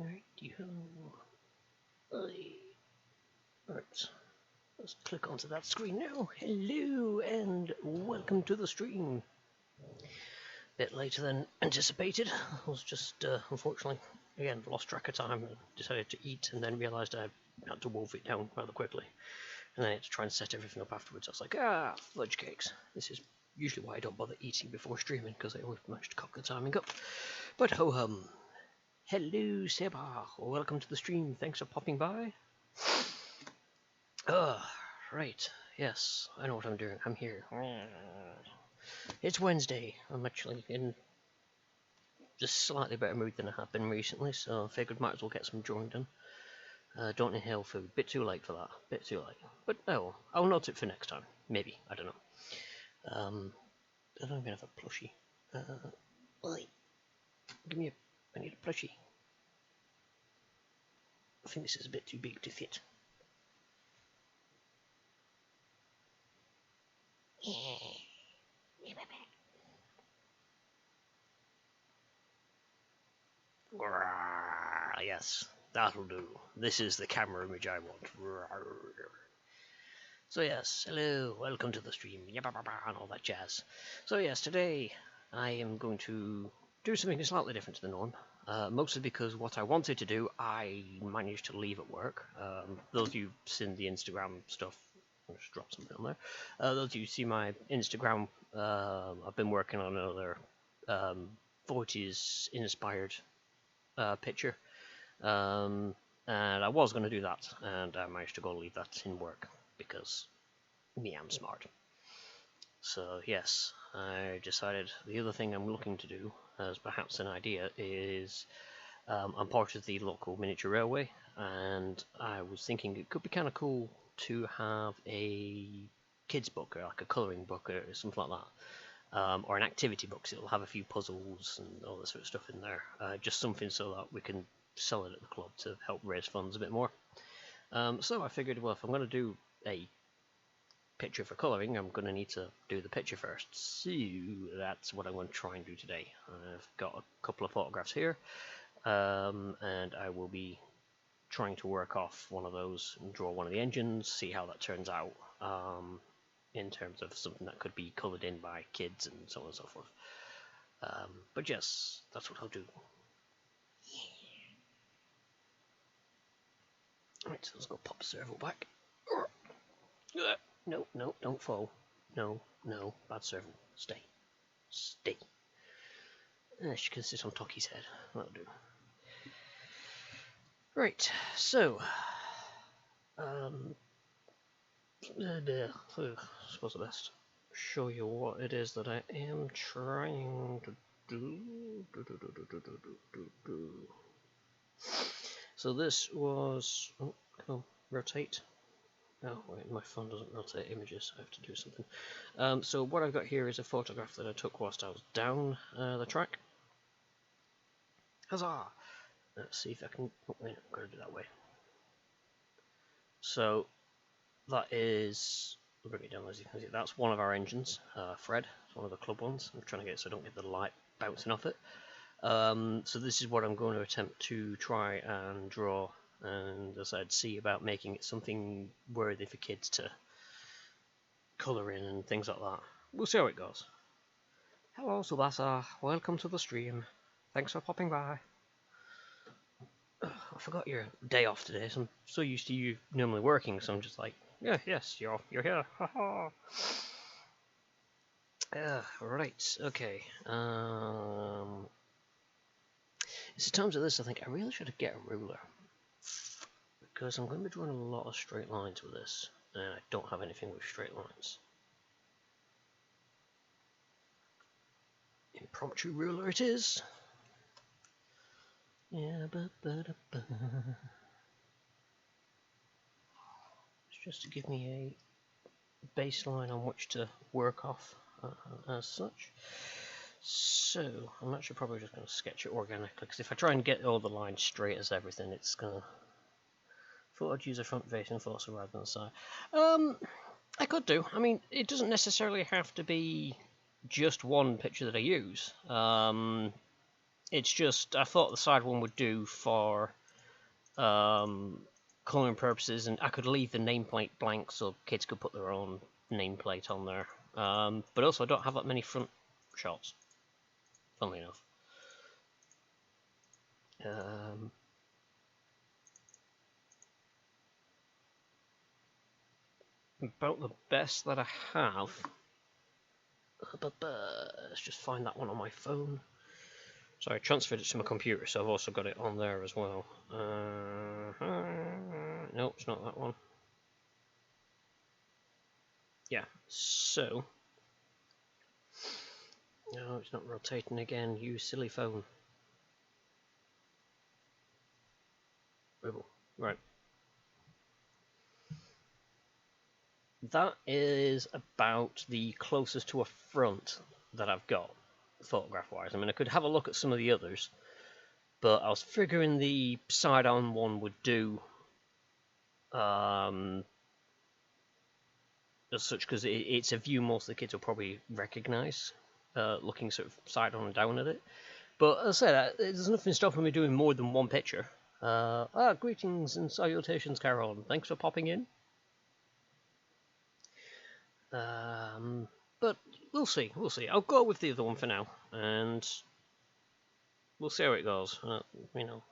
Righty-ho. Right, let's click onto that screen now. Hello and welcome to the stream. Bit later than anticipated. I was just, unfortunately, again, lost track of time and decided to eat and then realised I had to wolf it down rather quickly. And then I had to try and set everything up afterwards. I was like, fudge cakes. This is usually why I don't bother eating before streaming, because I always manage to cock the timing up. But ho-hum. Hello, Seba. Welcome to the stream. Thanks for popping by. Right. Yes, I know what I'm doing. I'm here. It's Wednesday. I'm actually in just slightly better mood than I have been recently, so I figured might as well get some drawing done. Don't inhale food. Bit too late for that. Bit too late. But oh, I'll note it for next time. Maybe. I don't know. I don't even have a plushie. Oi. Give me a... I need a plushie. I think this is a bit too big to fit. Yes, that'll do. This is the camera image I want. So yes, hello, welcome to the stream, and all that jazz. So yes, today I am going to do something slightly different to the norm. Mostly because what I wanted to do, I managed to leave at work. Those of you who've seen the Instagram stuff, I'll just drop something on there. Those of you who see my Instagram, I've been working on another 40s inspired picture. And I was going to do that, and I managed to go leave that in work, because me, I'm smart. So yes, I decided the other thing I'm looking to do, as perhaps an idea, is I'm part of the local miniature railway, and I was thinking it could be kind of cool to have a kids book, or like a colouring book, or something like that. Or an activity book, so it'll have a few puzzles and all this sort of stuff in there. Just something so that we can sell it at the club to help raise funds a bit more. So I figured, well, if I'm going to do a picture for colouring, I'm going to need to do the picture first. So that's what I'm going to try and do today. I've got a couple of photographs here, and I will be trying to work off one of those and draw one of the engines, see how that turns out. In terms of something that could be coloured in by kids and so on and so forth. But yes, that's what I'll do. Right, so let's go pop servo back. No, no, don't fall. No, no, bad servo. Stay. Stay. She can sit on Toki's head. That'll do. Right, so... I suppose the best show you what it is that I am trying to do. So this was... Oh, come on, rotate. Oh, wait, my phone doesn't rotate images. I have to do something. So what I've got here is a photograph that I took whilst I was down the track. Huzzah! Let's see if I can... Oh, wait, I've got to do that way. So... that is, I'll bring it down as you can see, that's one of our engines, Fred, it's one of the club ones. I'm trying to get it so I don't get the light bouncing off it. So this is what I'm going to attempt to try and draw, and as I'd see about making it something worthy for kids to colour in and things like that. We'll see how it goes. Hello Subasa, welcome to the stream. Thanks for popping by. I forgot your day off today, so I'm so used to you normally working, so I'm just like, yeah, yes, you're here. Haha. Right, okay. It's at times of this I think I really should get a ruler, because I'm going to be drawing a lot of straight lines with this, and I don't have anything with straight lines. Impromptu ruler it is. Yeah, it's just to give me a baseline on which to work off as such. So I'm actually probably just going to sketch it organically, because if I try and get all the lines straight as everything, it's going to... Thought I'd use a front facing photo rather than a side. I could do. I mean, it doesn't necessarily have to be just one picture that I use. It's just I thought the side one would do for colouring purposes, and I could leave the nameplate blank so kids could put their own nameplate on there. But also I don't have that many front shots, funnily enough. About the best that I have. Let's just find that one on my phone. So I transferred it to my computer, so I've also got it on there as well. No, it's not that one. Yeah, so... No, it's not rotating again, you silly phone. Right. That is about the closest to a front that I've got, photograph-wise. I mean, I could have a look at some of the others, but I was figuring the side-on one would do as such, because it's a view most of the kids will probably recognise, looking sort of side-on and down at it. But as I said, there's nothing stopping me doing more than one picture. Greetings and salutations, Carol, and thanks for popping in. But we'll see. I'll go with the other one for now, and we'll see how it goes. You know.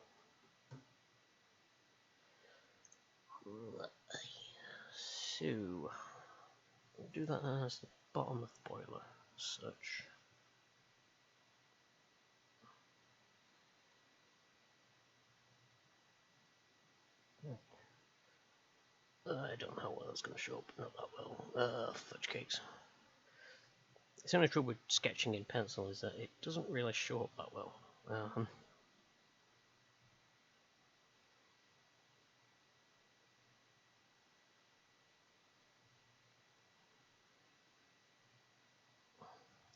So, we'll do that as the bottom of the boiler, as such. I don't know how well it's going to show up. Not that well. Fudge cakes. The only trouble with sketching in pencil is that it doesn't really show up that well.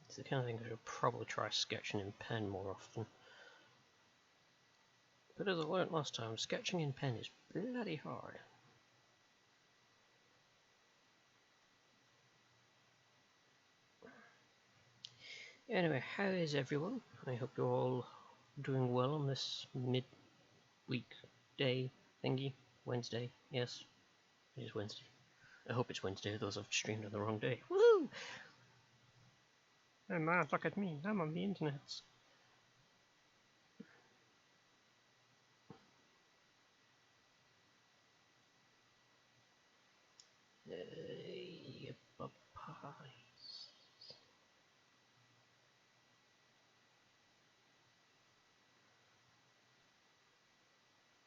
It's the kind of thing I should probably try sketching in pen more often. But as I learnt last time, sketching in pen is bloody hard. Anyway, how is everyone? I hope you're all doing well on this mid-week day thingy. Wednesday, yes. It is Wednesday. I hope it's Wednesday, those I've streamed on the wrong day. Woohoo! Oh man, look at me, I'm on the internet.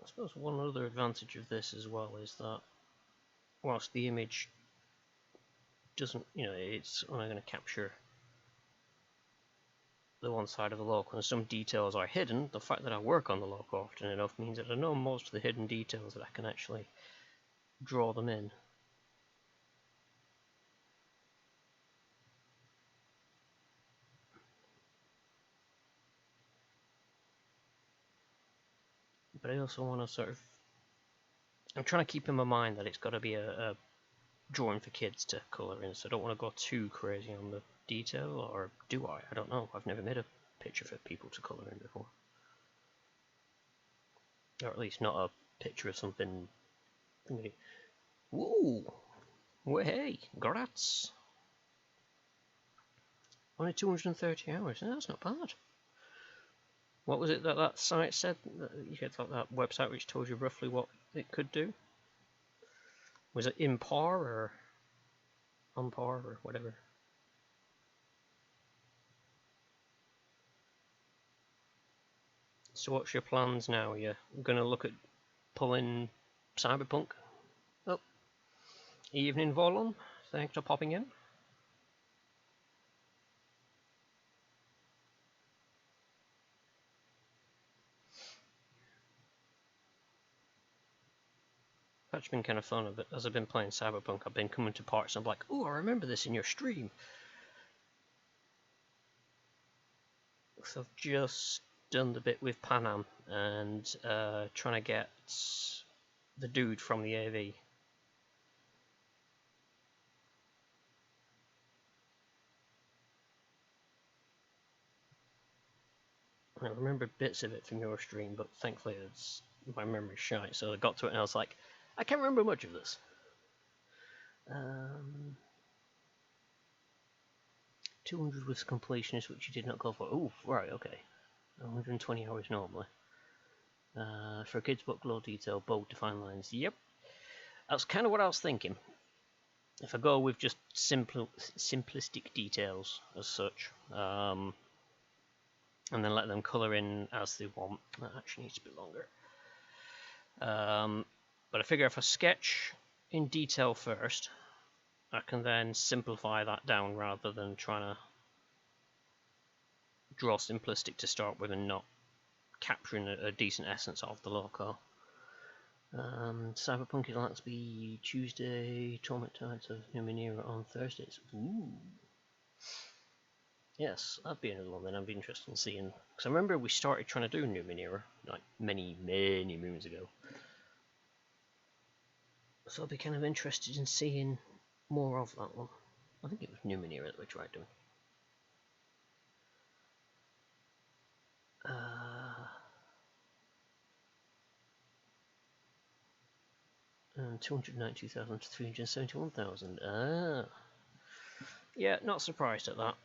I suppose one other advantage of this as well is that whilst the image doesn't, it's only going to capture the one side of the loco, and some details are hidden, the fact that I work on the loco often enough means that I know most of the hidden details, that I can actually draw them in. But I also want to sort of... I'm trying to keep in my mind that it's got to be a drawing for kids to colour in, so I don't want to go too crazy on the detail, or do I? I don't know. I've never made a picture for people to colour in before. Or at least not a picture of something... Whoa! Well, hey, grats! Only 230 hours, that's not bad. What was it that site said? You had that website which told you roughly what it could do? Was it in par or on par or whatever? So what's your plans now? You're going to look at pulling Cyberpunk? Oh, evening Volon, thanks for popping in. That's been kind of fun, but as I've been playing Cyberpunk, I've been coming to parts and I'm like, oh, I remember this in your stream. So I've just done the bit with Panam and trying to get the dude from the AV. I remembered bits of it from your stream, but thankfully my memory's shite, so I got to it and I was like, I can't remember much of this. 200 was completionist, which you did not go for. Oh, right, okay. 120 hours normally. For a kid's book, low detail, bold, defined lines. Yep. That's kind of what I was thinking. If I go with just simplistic details as such, and then let them colour in as they want, that actually needs to be longer. But I figure if I sketch in detail first, I can then simplify that down rather than trying to draw simplistic to start with and not capturing a decent essence of the loco. Cyberpunk is likely to be Tuesday, Torment Tides of Numenera on Thursdays. Ooh. Yes, that'd be another one then I'd be interested in seeing. Because I remember we started trying to do Numenera, like many moons ago. So I'd be kind of interested in seeing more of that one. I think it was Numenera that we tried doing. 292,000 to 371,000. Yeah, not surprised at that.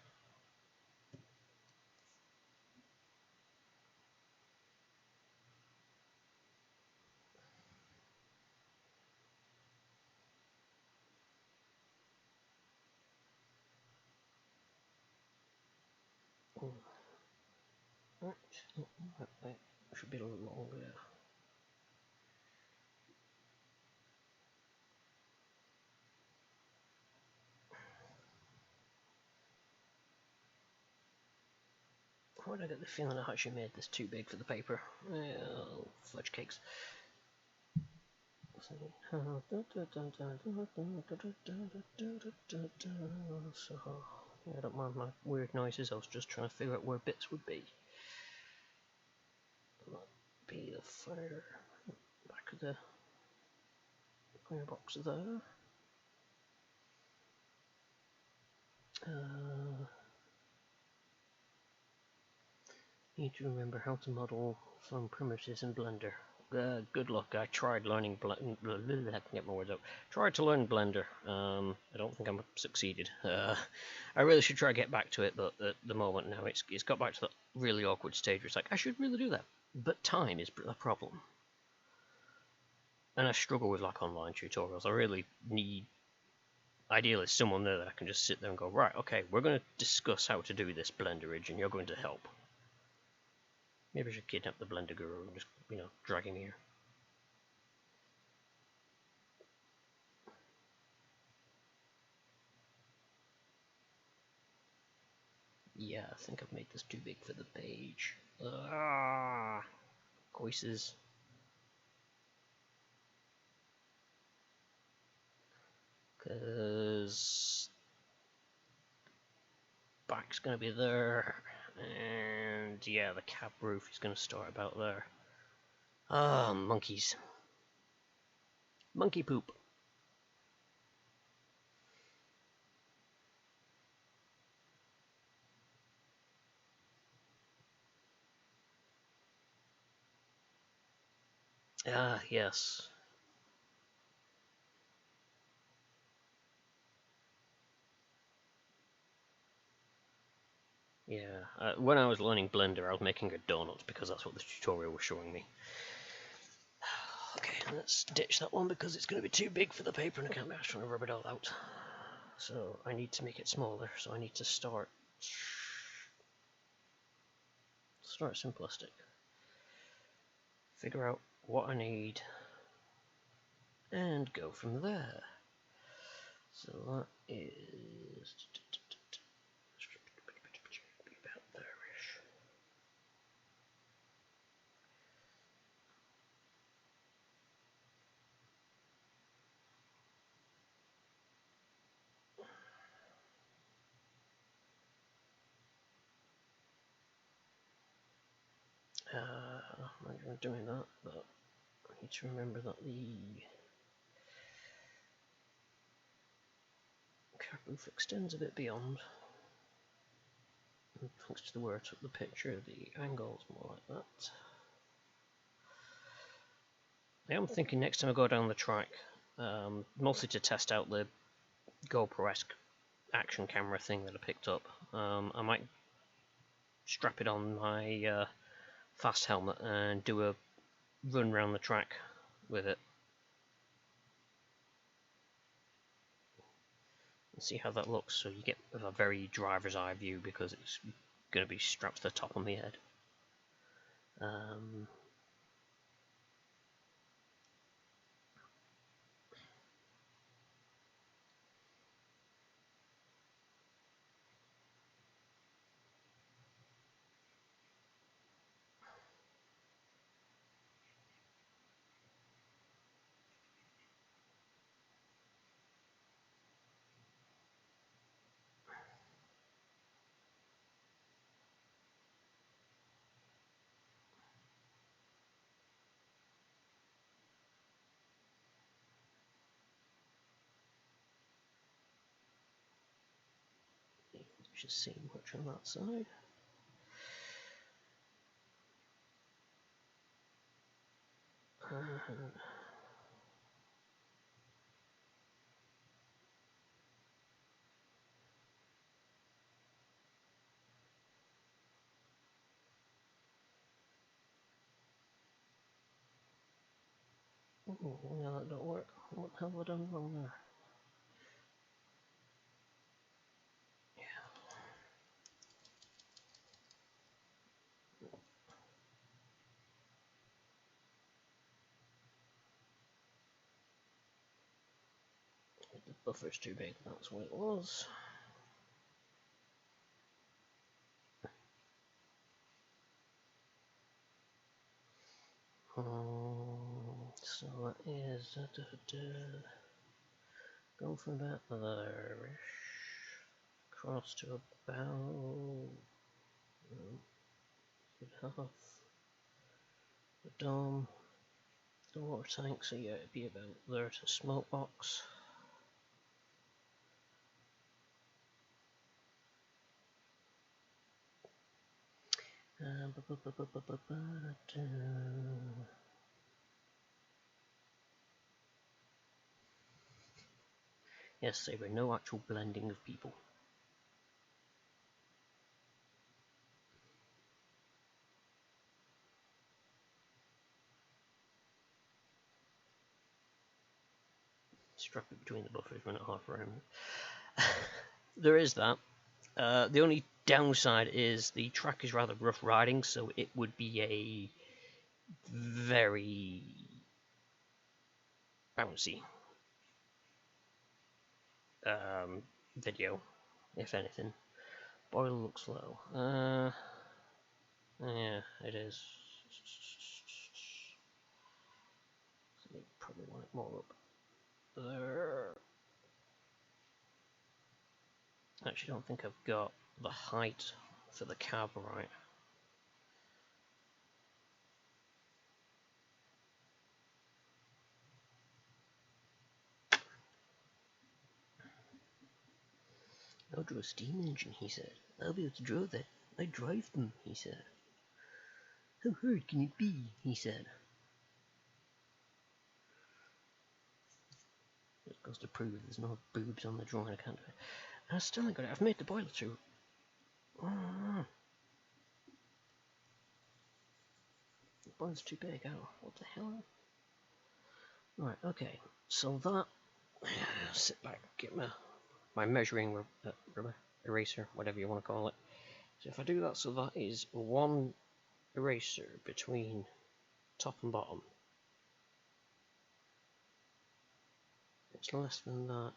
Right, should be a little longer. Why did I get the feeling I actually made this too big for the paper? Well, fudge cakes. So, yeah, I don't mind my weird noises, I was just trying to figure out where bits would be. That be the fire back of the firebox there. Need to remember how to model from primitives in Blender. Good luck. I tried learning Blender. I can get my words out. Tried to learn Blender. I don't think I'm succeeded. I really should try to get back to it, but at the moment now it's got back to that really awkward stage where it's like I should really do that, but time is a problem, and I struggle with like online tutorials. I really need, ideally, someone there that I can just sit there and go, right, okay, we're going to discuss how to do this Blender rig, and you're going to help. Maybe I should kidnap the Blender guru and just, drag him here. Yeah, I think I've made this too big for the page. Voices. Because back's going to be there. And yeah, the cab roof is going to start about there. Monkeys. Monkey poop. Yes. Yeah, when I was learning Blender, I was making a donut because that's what the tutorial was showing me. Okay, let's ditch that one because it's going to be too big for the paper and I can't be trying to rub it all out. So I need to make it smaller, so I need to start simplistic. Figure out what I need and go from there. So that is about there-ish. I'm not even doing that, but I need to remember that the card roof extends a bit beyond. thanks to the way I took the picture, the angle's more like that. I am thinking next time I go down the track, mostly to test out the GoPro-esque action camera thing that I picked up, I might strap it on my fast helmet and do a run around the track with it. And see how that looks, so you get a very driver's eye view because it's going to be strapped to the top of my head. Just see much on that side. Oh, yeah, that don't work. What the hell have I done wrong there? The buffer's too big, that's what it was. So that is go from about there, across to about half the dome, the water tank, so yeah, it'd be about there to smoke box. Yes, there were no actual blending of people. Strap it between the buffers, run it half around. There is that. The only downside is the track is rather rough riding, so it would be a very bouncy video, if anything. Boiler looks low. Yeah, it is. So you probably want it more up there. I actually don't think I've got the height for the cab right. I'll draw a steam engine, he said. I'll be able to draw that. I drive them, he said. How hard can it be, he said. It goes to prove there's no boobs on the drawing, I can't do it. And I still ain't got it. I've made the boiler too. Oh, the boiler's too big. Oh, what the hell? Right, okay. So that... sit back, get my measuring eraser, whatever you want to call it. So if I do that, so that is one eraser between top and bottom. It's less than that.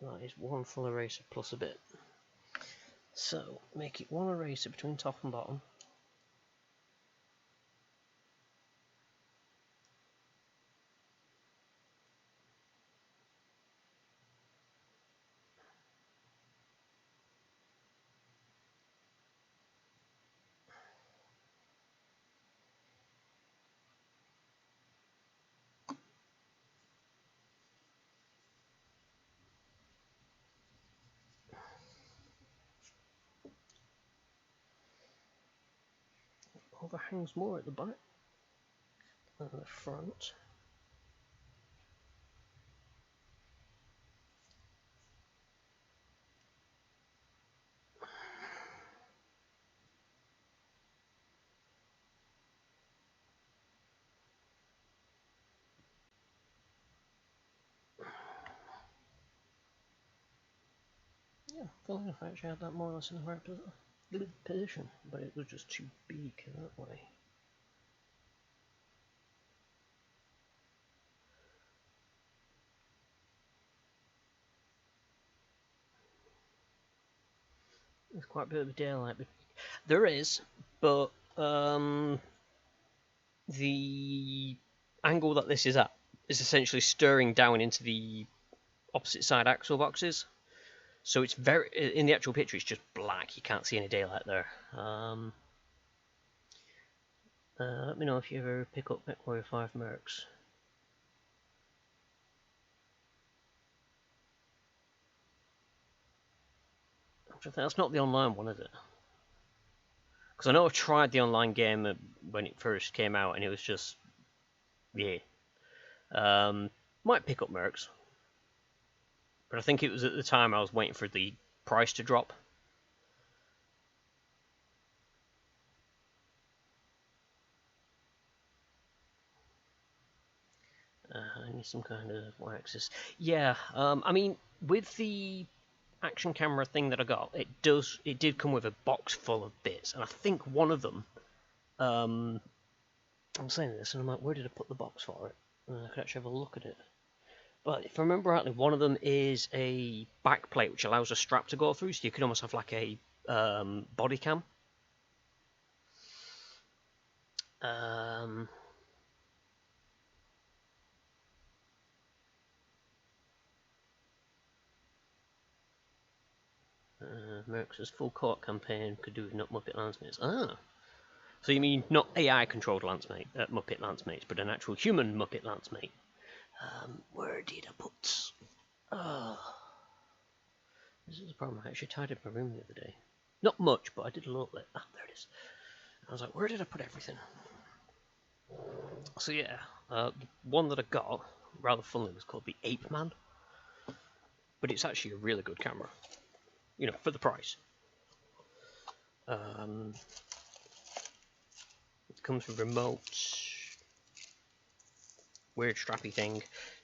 That is one full eraser plus a bit. So make it one eraser between top and bottom. overhangs more at the back than the front. Yeah, funnily enough, I actually had that more or less in the right position, but it was just too big that way. There's quite a bit of daylight. There is, but the angle that this is at is essentially stirring down into the opposite side axle boxes. So it's very, in the actual picture, it's just black. You can't see any daylight there. Let me know if you ever pick up MechWarrior 5 Mercs. That's not the online one, is it? Because I know I've tried the online game when it first came out, and it was just, yeah. Might pick up Mercs. But I think it was at the time I was waiting for the price to drop. I need some kind of Y-axis. Yeah, I mean, with the action camera thing that I got, it did come with a box full of bits, and I think one of them, I'm saying this, and I'm like, where did I put the box for it? I could actually have a look at it. But if I remember rightly, one of them is a back plate which allows a strap to go through, so you can almost have like a body cam. Mercs' full court campaign could do with not Muppet Lancemates. Ah! So you mean not AI-controlled Muppet Lancemates, but an actual human Muppet Lancemate? Where did I put... This is the problem. I actually tidied my room the other day. Not much, but I did a little bit. Ah, there it is. I was like, where did I put everything? So yeah, one that I got, rather funnily, was called the Ape Man. But it's actually a really good camera. You know, for the price. It comes with remote, weird strappy thing,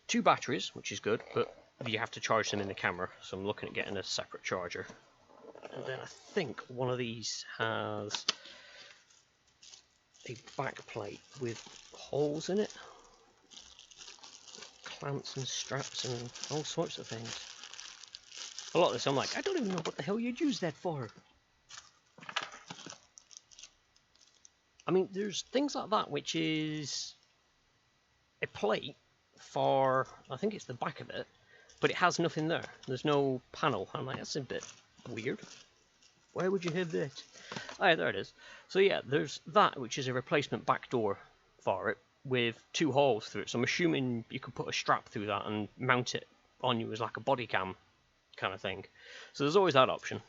2 batteries, which is good, but you have to charge them in the camera, so I'm looking at getting a separate charger. And then I think one of these has a back plate with holes in it, clamps and straps and all sorts of things. A lot of this I'm like, I don't even know what the hell you'd use that for. I mean, there's things like that, which is a plate for, I think it's the back of it, but it has nothing there. There's no panel. I'm like, that's a bit weird. Why would you have that? Oh, yeah, there it is. So yeah, there's that, which is a replacement back door for it, with 2 holes through it. So I'm assuming you could put a strap through that and mount it on you as like a body cam kind of thing. So there's always that option.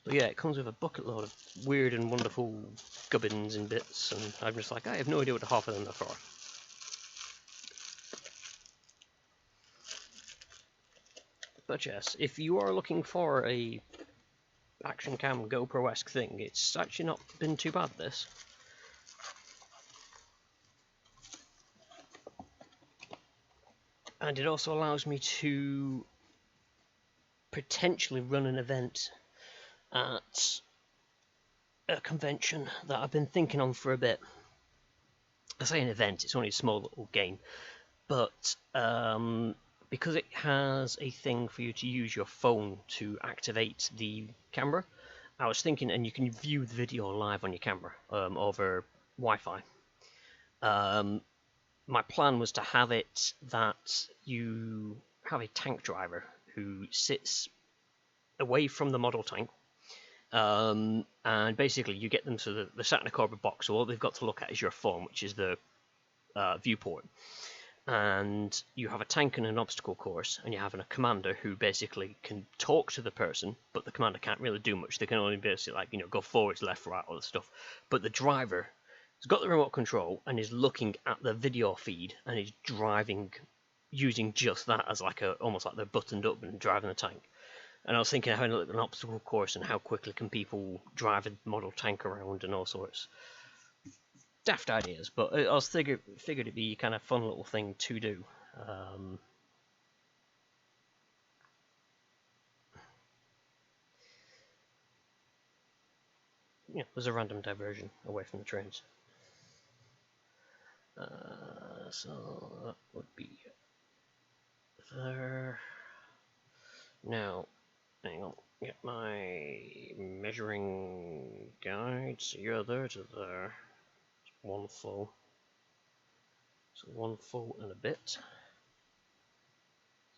But yeah, it comes with a bucket load of weird and wonderful gubbins and bits, and I'm just like, I have no idea what half of them are for. But yes, if you are looking for a action cam GoPro-esque thing, it's actually not been too bad, this. And it also allows me to potentially run an event at a convention that I've been thinking on for a bit. I say an event, it's only a small little game, but because it has a thing for you to use your phone to activate the camera, I was thinking, and you can view the video live on your camera over Wi-Fi. My plan was to have it that you have a tank driver who sits away from the model tank, and basically you get them so they're sat in a cardboard box, so all they've got to look at is your phone, which is the viewport. And you have a tank and an obstacle course, and you have a commander who basically can talk to the person, but the commander can't really do much. They can only basically, like, you know, go forwards, left, right, all that stuff. But the driver He's got the remote control and is looking at the video feed and is driving, using just that as like almost like they're buttoned up and driving the tank. And I was thinking of having an obstacle course and how quickly can people drive a model tank around and all sorts. Daft ideas, but I was figured it'd be a kind of fun little thing to do. Yeah, there's a random diversion away from the trains. So that would be there. Now, hang on, get my measuring guides. Yeah, there to there. It's one full. So one full and a bit.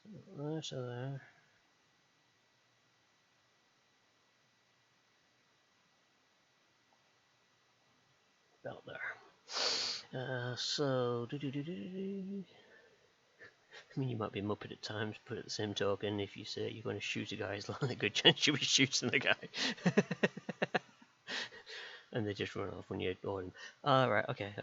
So there to there. About there. So I mean, you might be a muppet at times, but at the same token, if you say you're going to shoot a guy, it's like a good chance you'll be shooting the guy. And they just run off when you ignore them. Right, okay.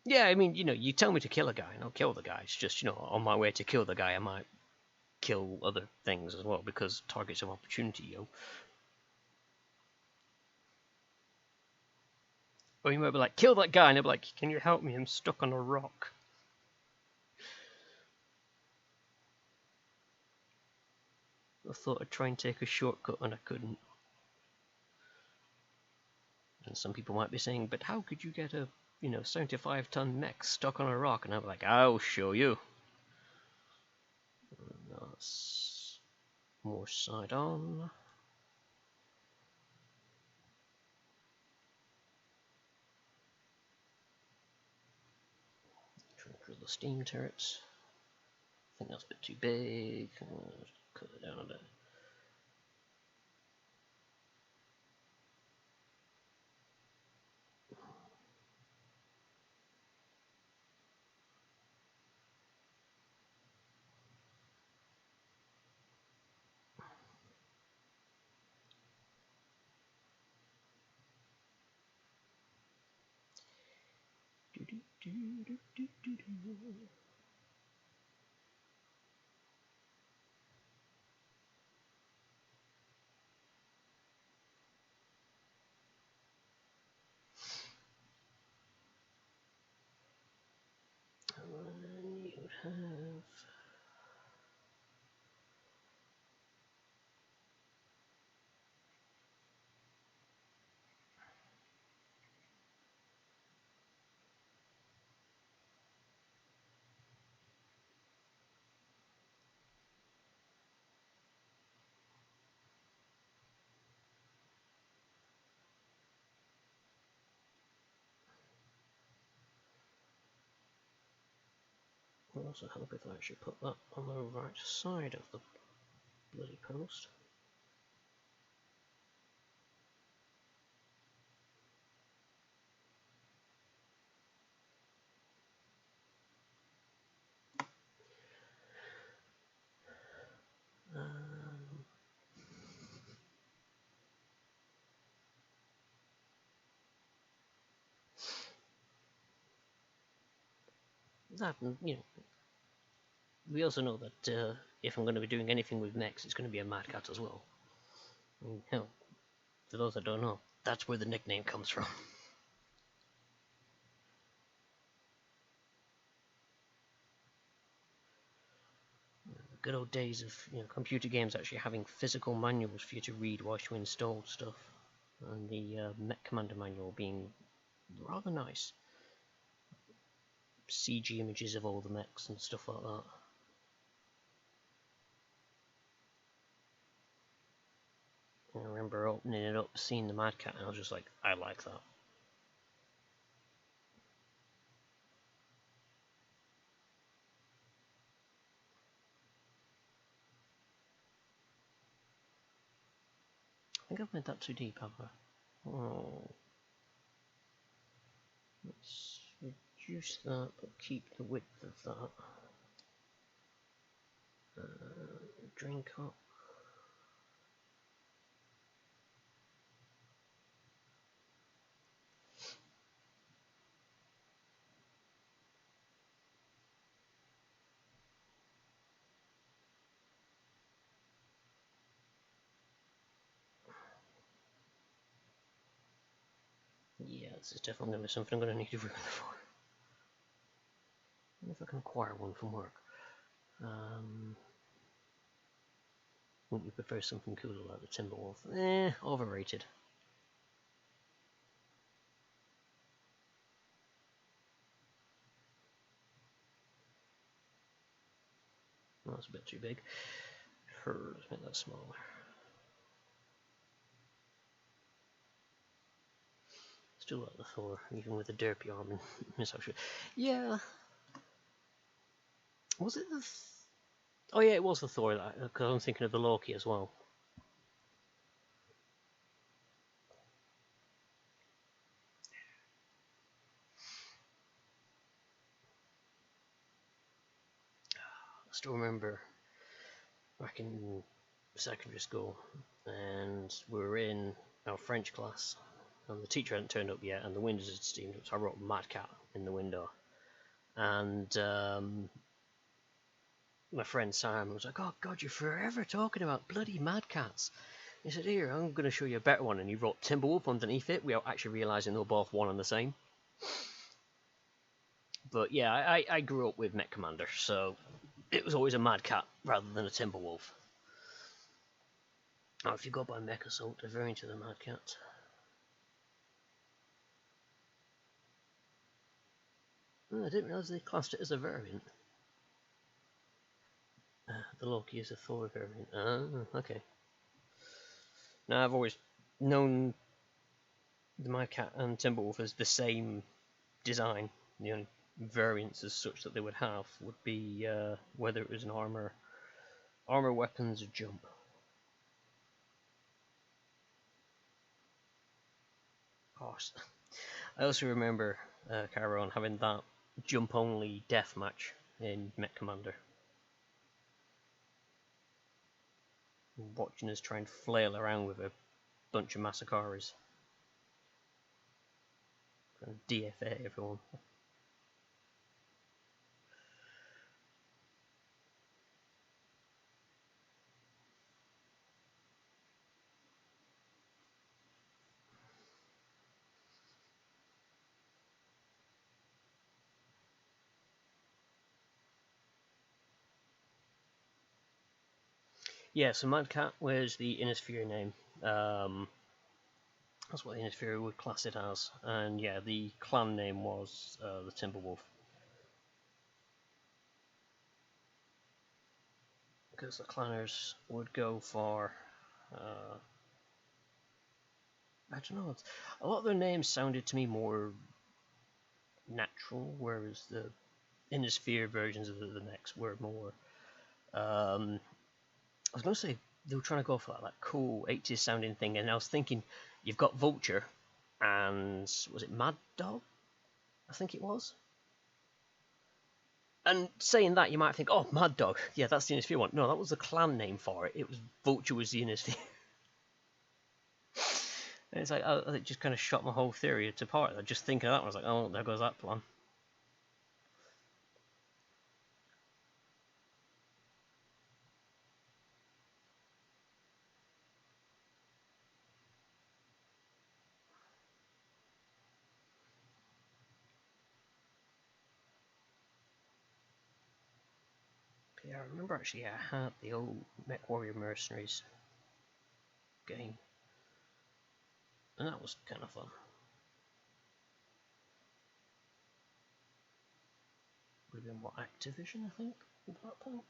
Yeah, I mean, you tell me to kill a guy, and I'll kill the guy. It's just, on my way to kill the guy, I might kill other things as well, because targets of opportunity, yo. Or you might be like, kill that guy, and they'll be like, can you help me? I'm stuck on a rock. I thought I'd try and take a shortcut, and I couldn't. And some people might be saying, but how could you get a 75-ton mech stuck on a rock? And I'm like, I'll show you. That's more side on. Trying to drill the steam turrets. I think that's a bit too big. Cut it down a bit. And then you'd have I'll also help if I actually put that on the right side of the bloody post. That, we also know that if I'm going to be doing anything with mechs, it's going to be a Mad Cat as well. And, hell, for those that don't know, that's where the nickname comes from. The good old days of computer games actually having physical manuals for you to read whilst you installed stuff, and the mech commander manual being rather nice. CG images of all the mechs and stuff like that. I remember opening it up, seeing the Mad Cat, and I was just like, I like that. I think I've made that too deep, have I? Oh. Let's reduce that, but keep the width of that. Drain cup. This is definitely going to be something I'm going to need to ruin for. I wonder if I can acquire one from work. Wouldn't you prefer something cooler like the Timberwolf? Overrated. That's a bit too big. Let's make that smaller. Still like the Thor, even with the derpy arm and missile shoot. Yeah. Was it the... Oh yeah, it was the Thor, because I'm thinking of the Loki as well. I still remember back in secondary school, and we were in our French class, and the teacher hadn't turned up yet, and the windows had steamed up, so I wrote Mad Cat in the window. And my friend Sam was like, "Oh God, you're forever talking about bloody Mad Cats." He said, "Here, I'm going to show you a better one," and he wrote Timberwolf underneath it, without actually realising they were both one and the same. But yeah, I grew up with Mech Commander, so it was always a Mad Cat rather than a Timberwolf. Now, if you go by Mech Assault, they're very into the Mad Cat. Oh, I didn't realise they classed it as a variant. The Loki is a Thor variant. Ah, okay. Now, I've always known the Mad Cat and Timberwolf as the same design. The only variants as such that they would have would be whether it was an armor, weapons, or jump. Of course. I also remember Caron having that jump-only deathmatch in Mech Commander. Watching us try and flail around with a bunch of Massacres. Trying to DFA everyone. Yeah, so Mad Cat was the Innisphere name. That's what the Innisphere would class it as. And yeah, the clan name was the Timberwolf. Because the clanners would go for... I don't know. A lot of their names sounded to me more natural, whereas the Innisphere versions of the mechs were more... I was going to say they were trying to go for that cool 80s sounding thing, and I was thinking, you've got Vulture, and was it Mad Dog? I think it was. And saying that, you might think, oh, Mad Dog, yeah, that's the Innisphere one. No, that was the clan name for it. It was Vulture was the Innisphere. And it's like, it just kind of shot my whole theory to part. Just thinking of that, I was like, oh, there goes that plan. Yeah, I remember actually I had the old Mech Warrior Mercenaries game, and that was kind of fun. Would have been what, Activision, I think, at that point.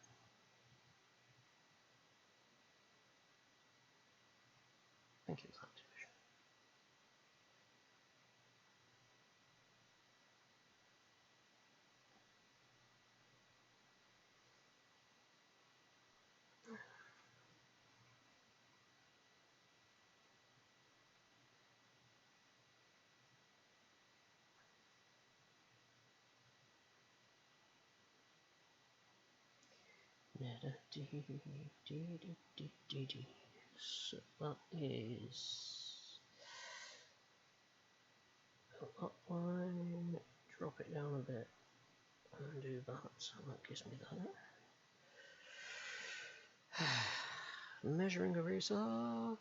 I think it was Activision. So that is that line, drop it down a bit, and do that. So that gives me that. Measuring eraser.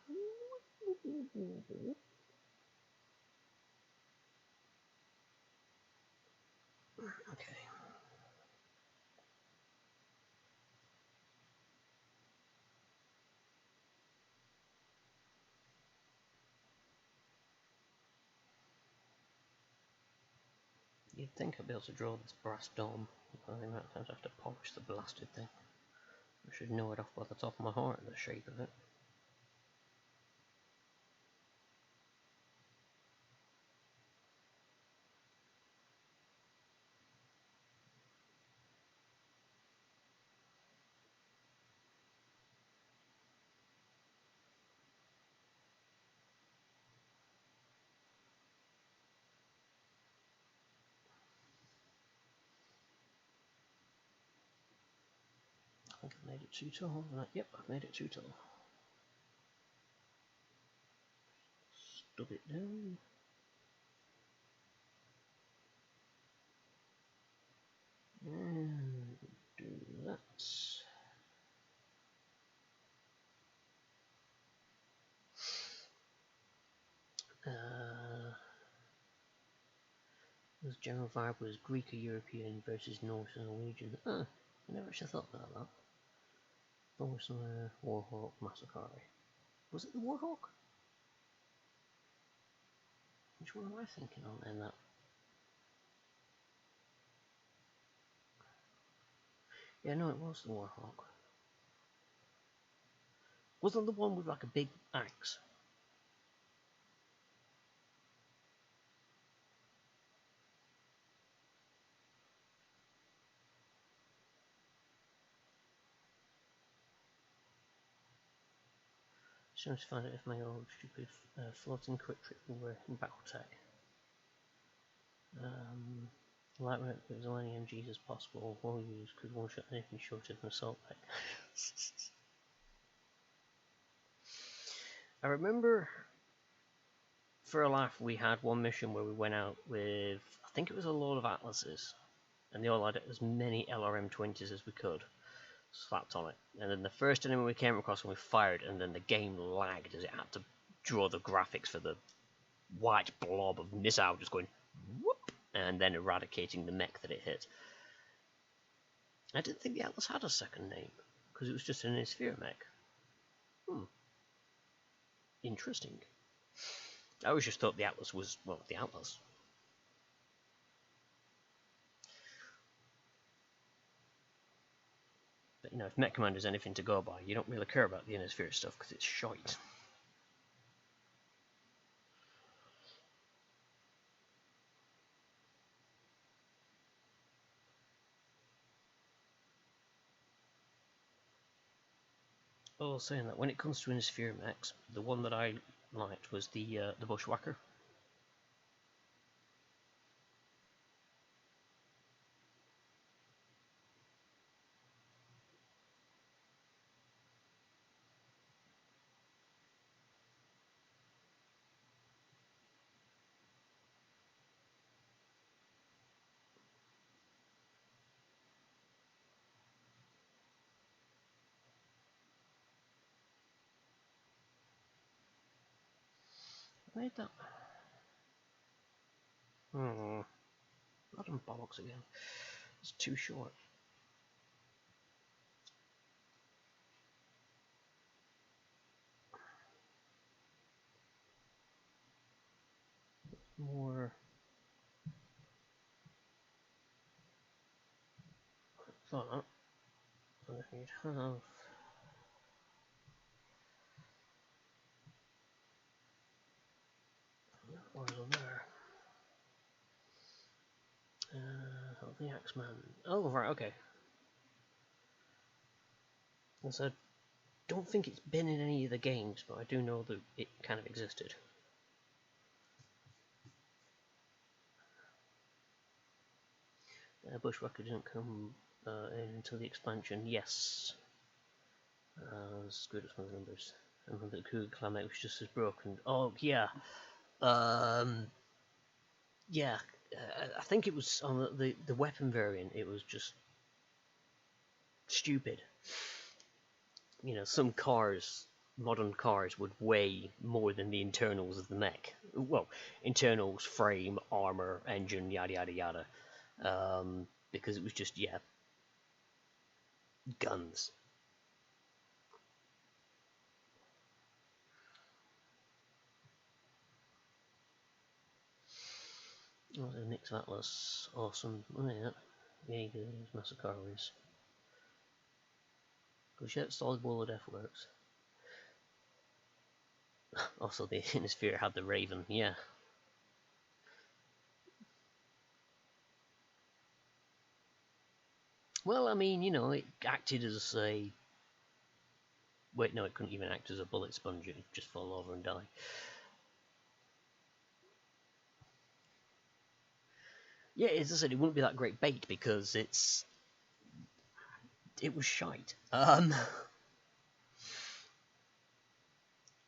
Okay. You'd think I'd be able to draw this brass dome. I think that times I have to polish the blasted thing. I should know it off by the top of my heart, the shape of it. I think I made it too tall. Yep, I've made it too tall. Stub it down. And do that. This general vibe was Greek or European versus Norse and Norwegian. I never actually thought about that. Norse Warhawk Massacre. Was it the Warhawk? Which one am I thinking on then? That. Yeah, no, it was the Warhawk. Wasn't the one with like a big axe? Just trying to find out if my old stupid floating quick trip will work in Battletech. Lightweight with as many MGs as possible, well used, could one shot anything shorter than assault pack. I remember for a laugh we had one mission where we went out with, I think it was a load of Atlases, and they all had as many LRM-20s as we could slapped on it. And then the first enemy we came across, when we fired, and then the game lagged as it had to draw the graphics for the white blob of missile just going whoop, and then eradicating the mech that it hit. I didn't think the Atlas had a second name, because it was just an Innisphere mech. Interesting. I always just thought the Atlas was, well, the Atlas. But, you know, if Mech Commander is anything to go by, you don't really care about the Innisphere stuff, because it's shite. Oh, saying that, when it comes to Innisphere mechs, the one that I liked was the Bushwhacker. I made that. Not on bollocks again. It's too short. More. That. And you'd have. Horizon there. The Axeman. Oh, right, okay. So I don't think it's been in any of the games, but I do know that it kind of existed. Bushwhacker didn't come in until the expansion. Yes. Screwed up some of the numbers. I remember the Cougar Clan was just as broken. Oh, yeah. Yeah. I think it was on the weapon variant, it was just stupid. You know, some cars, modern cars, would weigh more than the internals of the mech. Well, internals, frame, armor, engine, yada yada yada. because it was just, yeah, guns. Oh, the Nix of Atlas, awesome. Oh yeah, Jaegers, Massacres. Gauchet, Solid Wall of Death works. Also, the Innisphere had the Raven, yeah. Well, I mean, you know, it acted as a... Wait, no, it couldn't even act as a bullet sponge, it'd just fall over and die. Yeah, as I said, it wouldn't be that great bait because it was shite.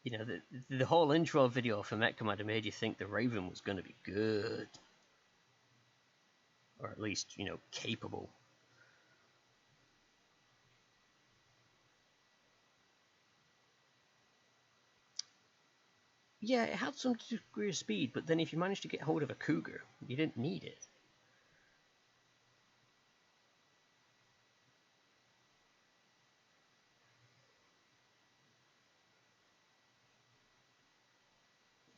You know, the whole intro video for Met Commander made you think the Raven was going to be good. Or at least, you know, capable. Yeah, it had some degree of speed, but then if you managed to get hold of a Cougar, you didn't need it.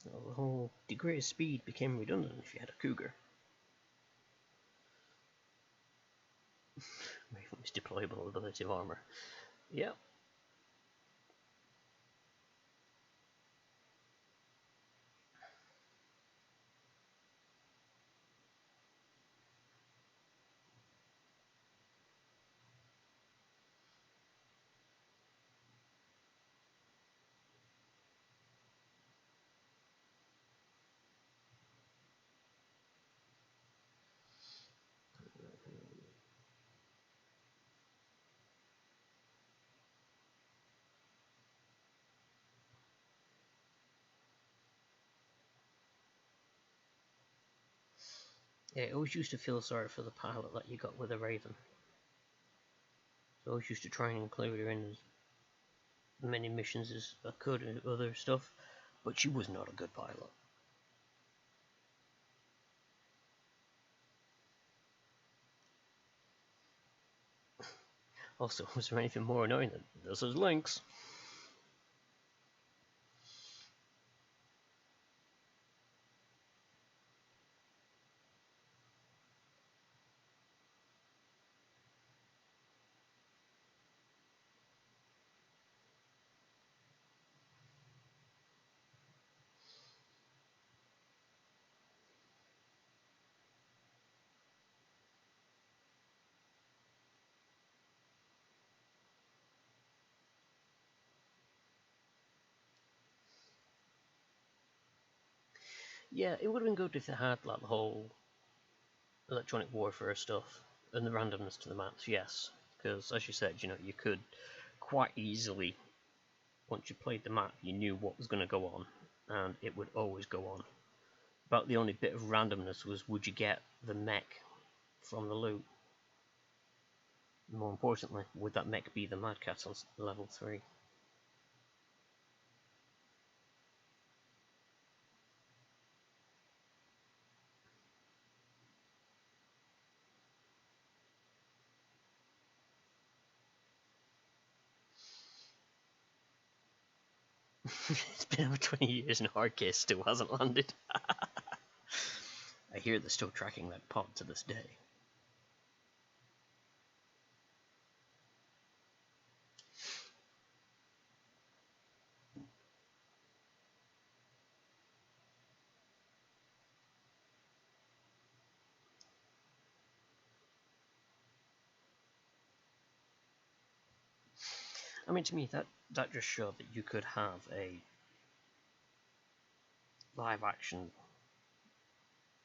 So the whole degree of speed became redundant if you had a Cougar. Raven's deployable ability of armor. Yep. Yeah, I always used to feel sorry for the pilot that you got with a Raven. So I always used to try and include her in as many missions as I could and other stuff, but she was not a good pilot. Also, was there anything more annoying than this is Lynx? Yeah, it would have been good if they had like the whole electronic warfare stuff and the randomness to the maps, yes. Because as you said, you know, you could quite easily, once you played the map, you knew what was going to go on, and it would always go on. About the only bit of randomness was, would you get the mech from the loot? More importantly, would that mech be the Mad Cat on level 3? It's been over 20 years and Hardcase still hasn't landed. I hear they're still tracking that pod to this day. I mean, to me, that just showed that you could have a live action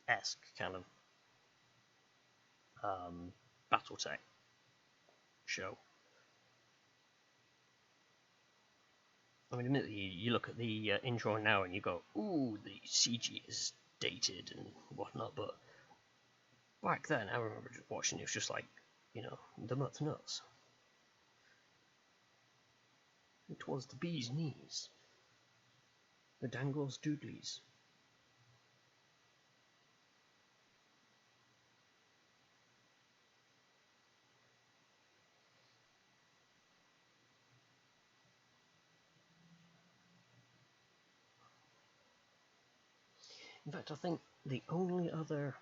esque kind of BattleTech show. I mean, admittedly, you look at the intro now and you go, ooh, the CG is dated and whatnot, but back then, I remember just watching it was just like, you know, the nuts. It was the bee's knees, the dangles doodlies. In fact, I think the only other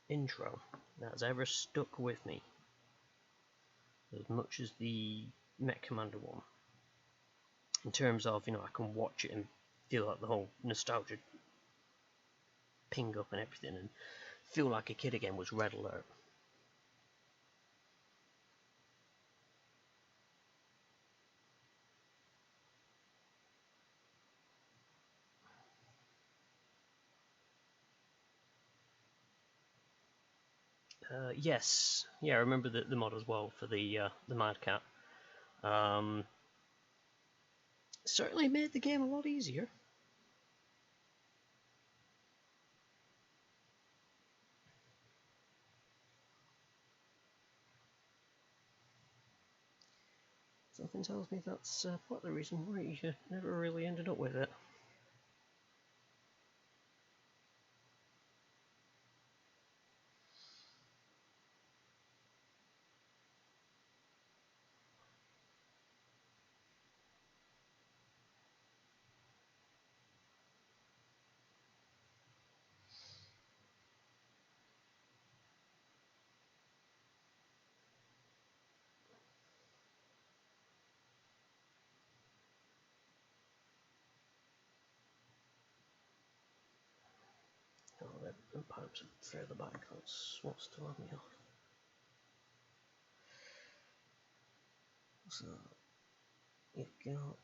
intro that has ever stuck with me as much as the Mech Commander one, in terms of, I can watch it and feel like the whole nostalgia ping up and everything and feel like a kid again, was Red Alert. Yes, yeah, I remember the mod as well for the Mad Cat. Certainly made the game a lot easier. Something tells me that's part of the reason why you never really ended up with it. Oh, the pipes are further back. That's what's throwing me off. So, you've got...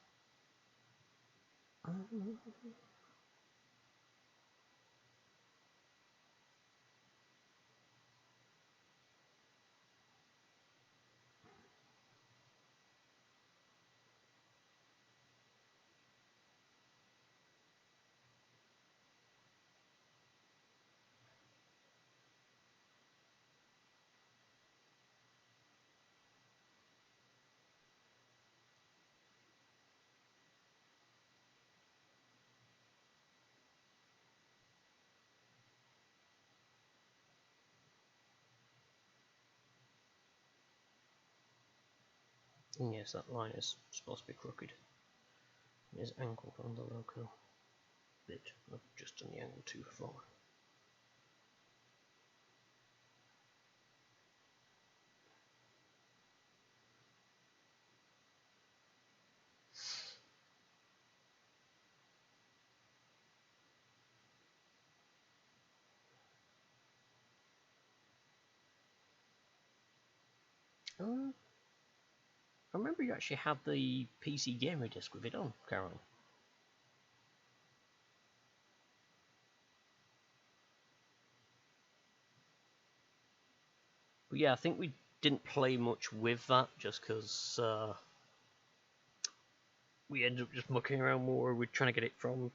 And yes, that line is supposed to be crooked. It is angled on the loco bit. I've just done the angle too far. I remember you actually had the PC gamer disc with it on, Carol. But yeah, I think we didn't play much with that just because we ended up just mucking around more. We're trying to get it from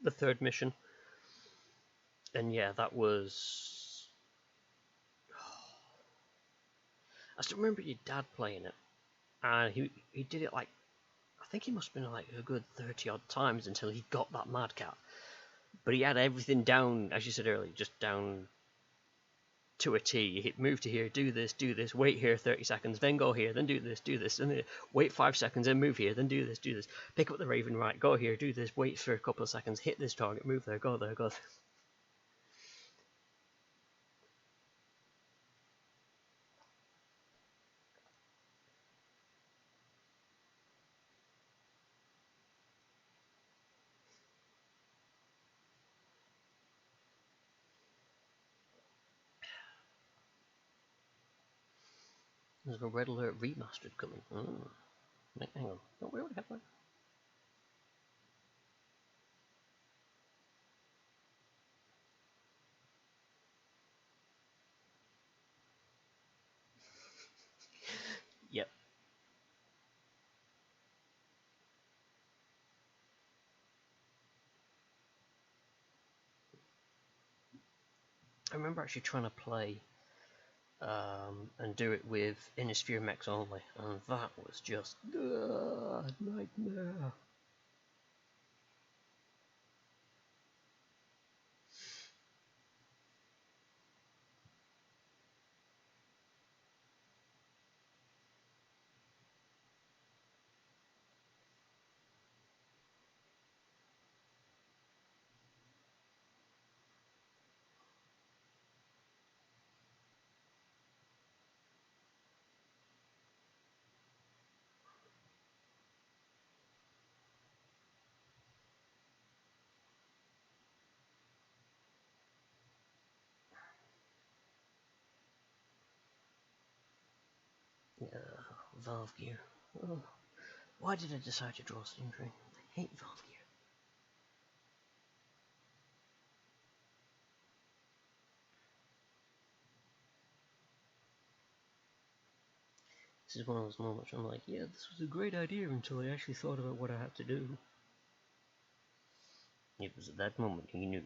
the third mission. And yeah, that was... I still remember your dad playing it. And he did it like... I think he must have been like a good 30 odd times until he got that Mad Cat. But he had everything down, as you said earlier, just down to a T. Hit move to here, do this, wait here 30 seconds, then go here, then do this, and wait 5 seconds, then move here, then do this. Pick up the Raven right, go here, do this, wait for a couple of seconds, hit this target, move there, go there, go there. There's a Red Alert remastered coming. Hang on, don't we already have that? Yep. I remember actually trying to play and do it with Innisphere mechs only, and that was just nightmare. Yeah, Valve Gear. Oh, why did I decide to draw Steam Train? I hate Valve Gear. This is one of those moments where I'm like, yeah, this was a great idea until I actually thought about what I had to do. It was at that moment you knew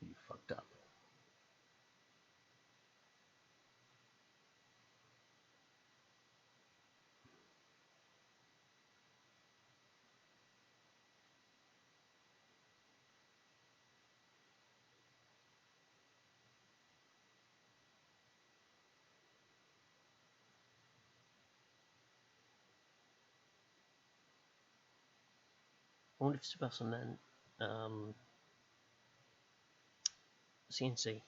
you fucked up. I wonder if Sebastian meant CNC.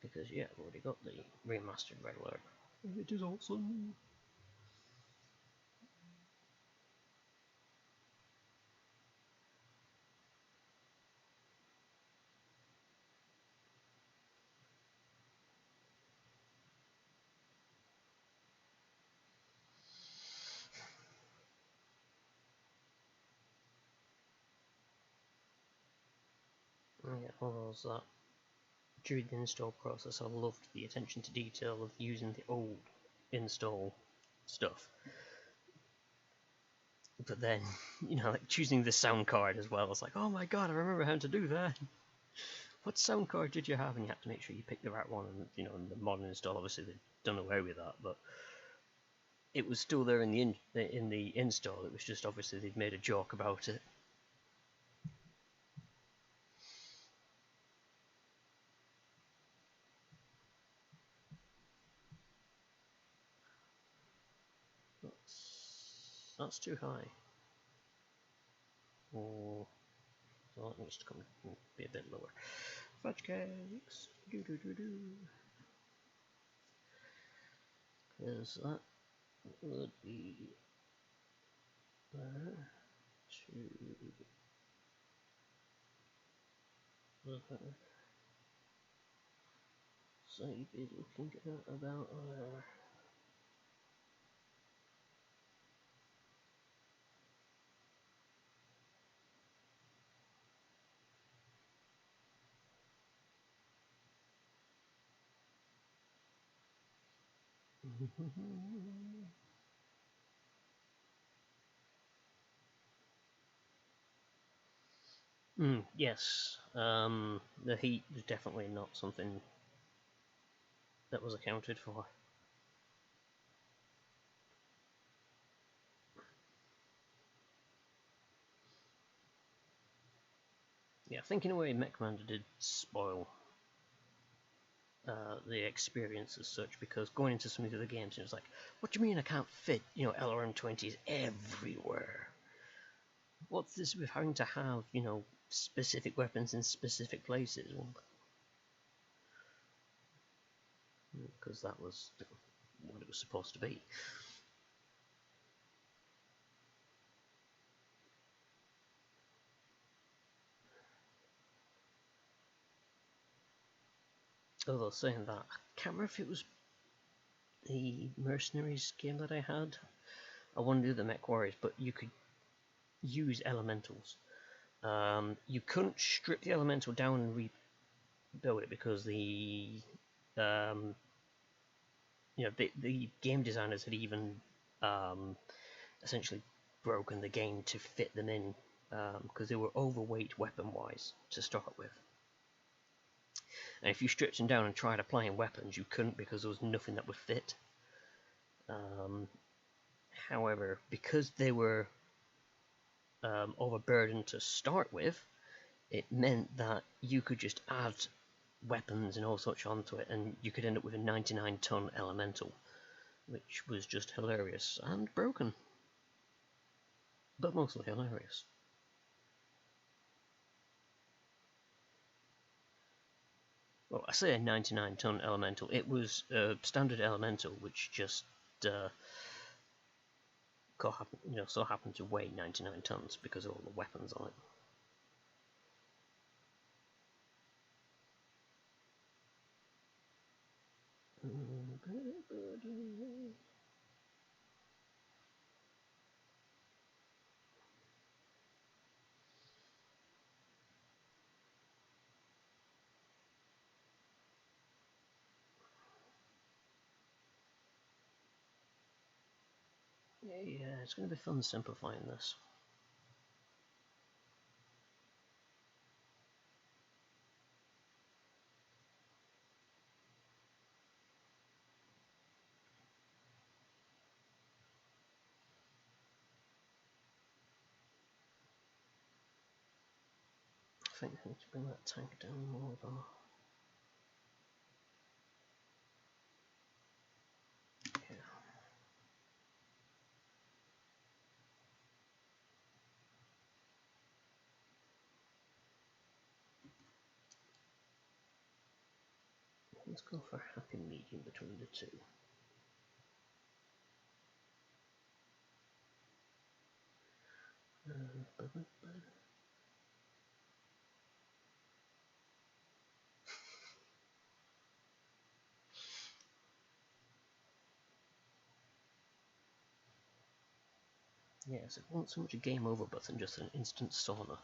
Because, yeah, I've already got the remastered Red Alert. It is awesome. Yeah, although that during the install process, I loved the attention to detail of using the old install stuff. But then, like choosing the sound card as well, I was like, oh my god, I remember how to do that. What sound card did you have? And you had to make sure you picked the right one. And in the modern install, obviously they've done away with that, but it was still there in the install. It was just obviously they'd made a joke about it. That's too high. Oh, so that needs to come be a bit lower. Fudge cakes. Do do do do. Because that would be there to there. So you'd be looking at about there. Yes, the heat was definitely not something that was accounted for. Yeah, I think in a way Mech Commander did spoil the experience as such, because going into some of the other games, it was like, what do you mean I can't fit, LRM-20s everywhere? What's this with having to have, specific weapons in specific places? Because that was what it was supposed to be. Although saying that, I can't remember if it was the Mercenaries game that I had. I wanted to do the Mech Warriors, but you could use elementals. You couldn't strip the elemental down and rebuild it because the the game designers had even essentially broken the game to fit them in because they were overweight weapon-wise to start with. And if you stripped them down and tried applying weapons, you couldn't because there was nothing that would fit. However, because they were overburdened to start with, it meant that you could just add weapons and all sorts onto it, and you could end up with a 99-ton elemental, which was just hilarious and broken, but mostly hilarious. Well, I say a 99-ton elemental. It was a standard elemental, which just so happened to weigh 99 tons because of all the weapons on it. Yeah, it's going to be fun simplifying this. I think I need to bring that tank down more though. Yeah. Let's go for a happy medium between the two. Yes, it wasn't so much a game over button, just an instant sauna.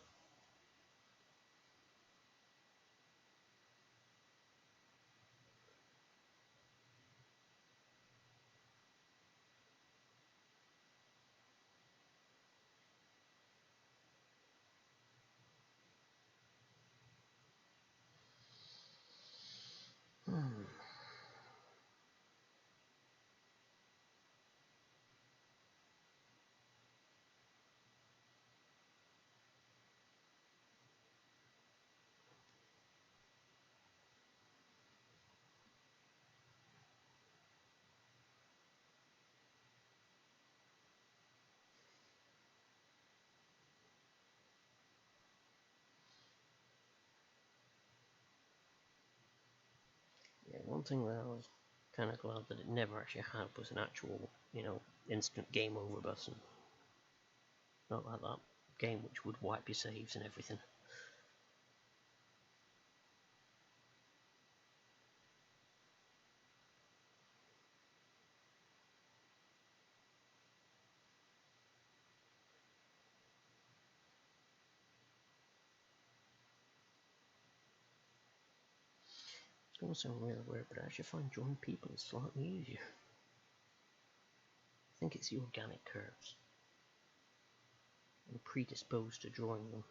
Yeah, one thing that I was kind of glad that it never actually had was an actual, instant game over button. Not like that game which would wipe your saves and everything. It's going to sound really weird, but I actually find drawing people is slightly easier. I think it's the organic curves. I'm predisposed to drawing them.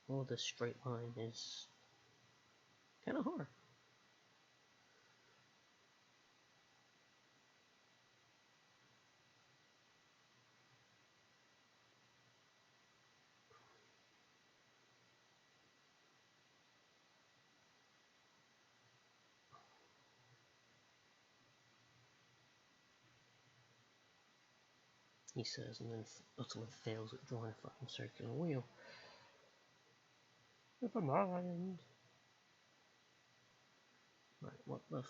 Or the straight line is kind of hard. He says, and then utterly fails at drawing a fucking circular wheel. Never mind. Right, what the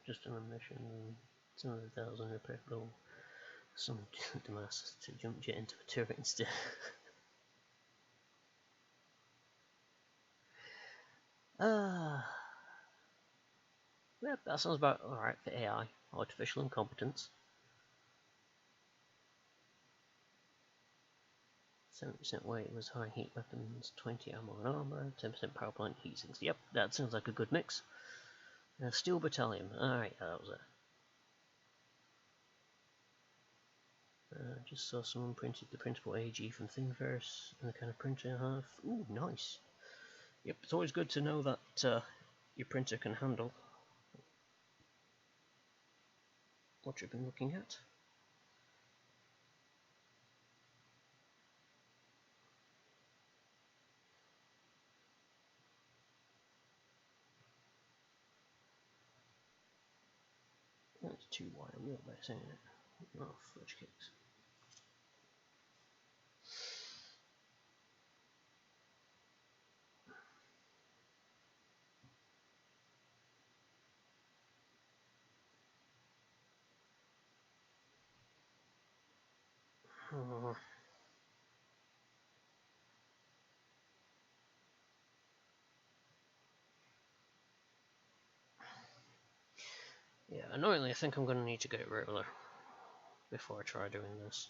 just on a mission, 200,000 repair bill. Some dumbass to jump jet into a turret instead. Yeah, that sounds about alright for AI, artificial incompetence. 70% weight was high heat weapons, 20 ammo and armor, 10% power plant heat sinks. Yep, that sounds like a good mix. Steel battalion. Alright, that was it. Just saw someone printed the printable AG from Thingiverse and the kind of printer I have. Ooh, nice. Yep, it's always good to know that your printer can handle what you've been looking at. That's 2-wire wheelbase, ain't it? Oh, fudge cakes. Oh. Yeah, annoyingly, I think I'm going to need to get a ruler before I try doing this.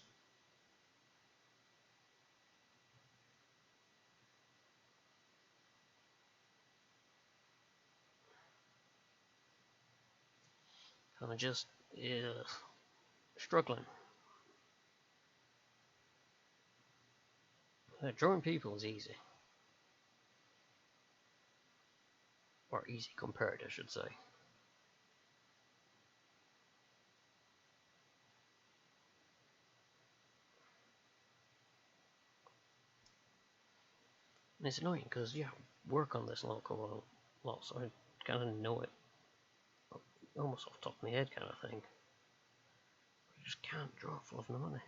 I'm just struggling. Drawing people is easy. Or easy compared, I should say. And it's annoying because, yeah, work on this local a lot, so I kind of know it almost off the top of my head kind of thing. But I just can't draw for love nor money.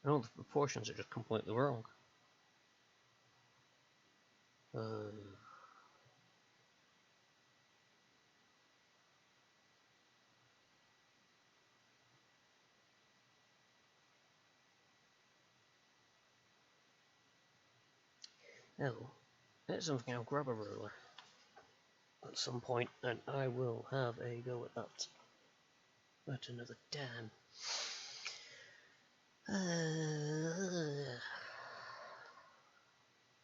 I know the proportions are just completely wrong. Hell, it's something I'll grab a ruler at some point and I will have a go at that. But another damn.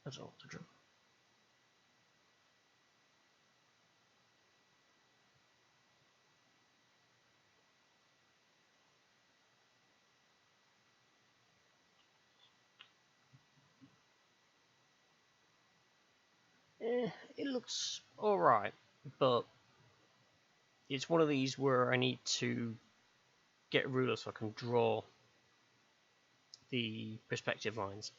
That's all to draw. It looks alright, but it's one of these where I need to get a ruler so I can draw the perspective lines.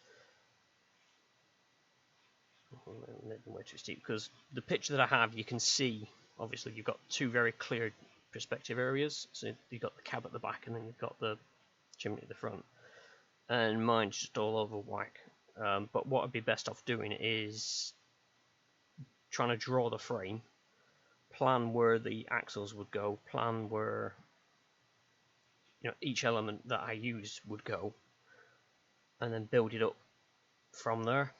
Way too steep, because the picture that I have, you can see, obviously, you've got two very clear perspective areas. So you've got the cab at the back, and then you've got the chimney at the front. And mine's just all over whack. But what I'd be best off doing is trying to draw the frame, plan where the axles would go, plan where each element that I use would go, and then build it up from there.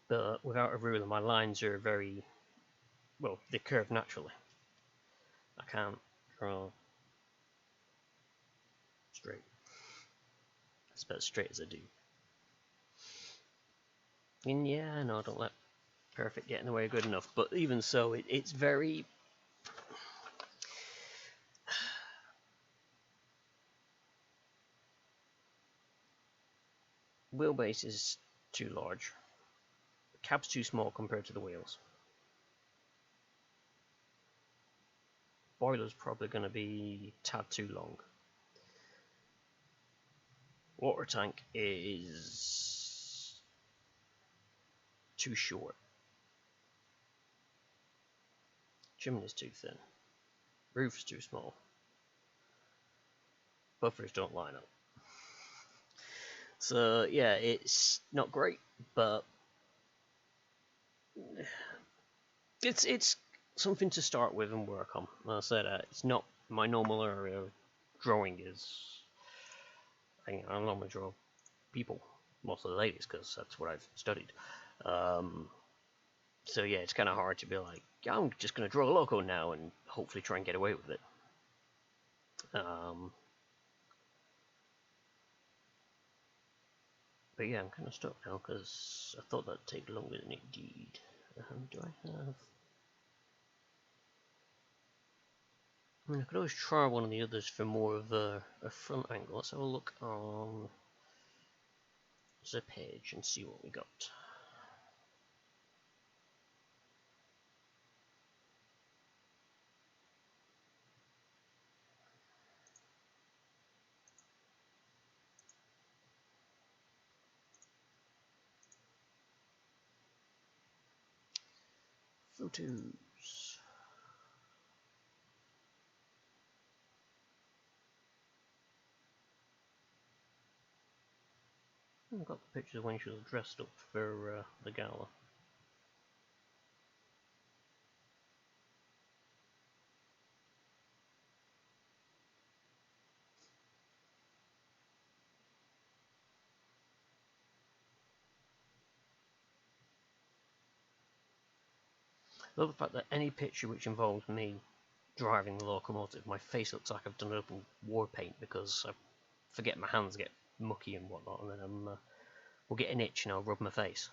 But without a ruler, my lines are very, well, they curve naturally. I can't draw straight. It's about as straight as I do. And yeah, I know I don't let perfect get in the way good enough, but even so, it's very... Wheelbase is too large. The cab's too small compared to the wheels. Boiler's probably going to be a tad too long. Water tank is too short. Chimney's too thin. Roof's too small. Buffers don't line up. So yeah, it's not great, but it's something to start with and work on. Like I said, it's not my normal area of drawing. I normally draw people, mostly ladies, because that's what I've studied. So yeah, it's kind of hard to be like, yeah, I'm just going to draw a loco now and hopefully try and get away with it. Um, but yeah, I'm kind of stuck now because I thought that'd take longer than it did. Do I have? I mean, I could always try one of the others for more of a front angle. Let's have a look on the page and see what we got. Photos. I've got the pictures when she was dressed up for the gala. I love the fact that any picture which involves me driving the locomotive, my face looks like I've done open war paint because I forget my hands get mucky and whatnot, and then will get an itch and I'll rub my face.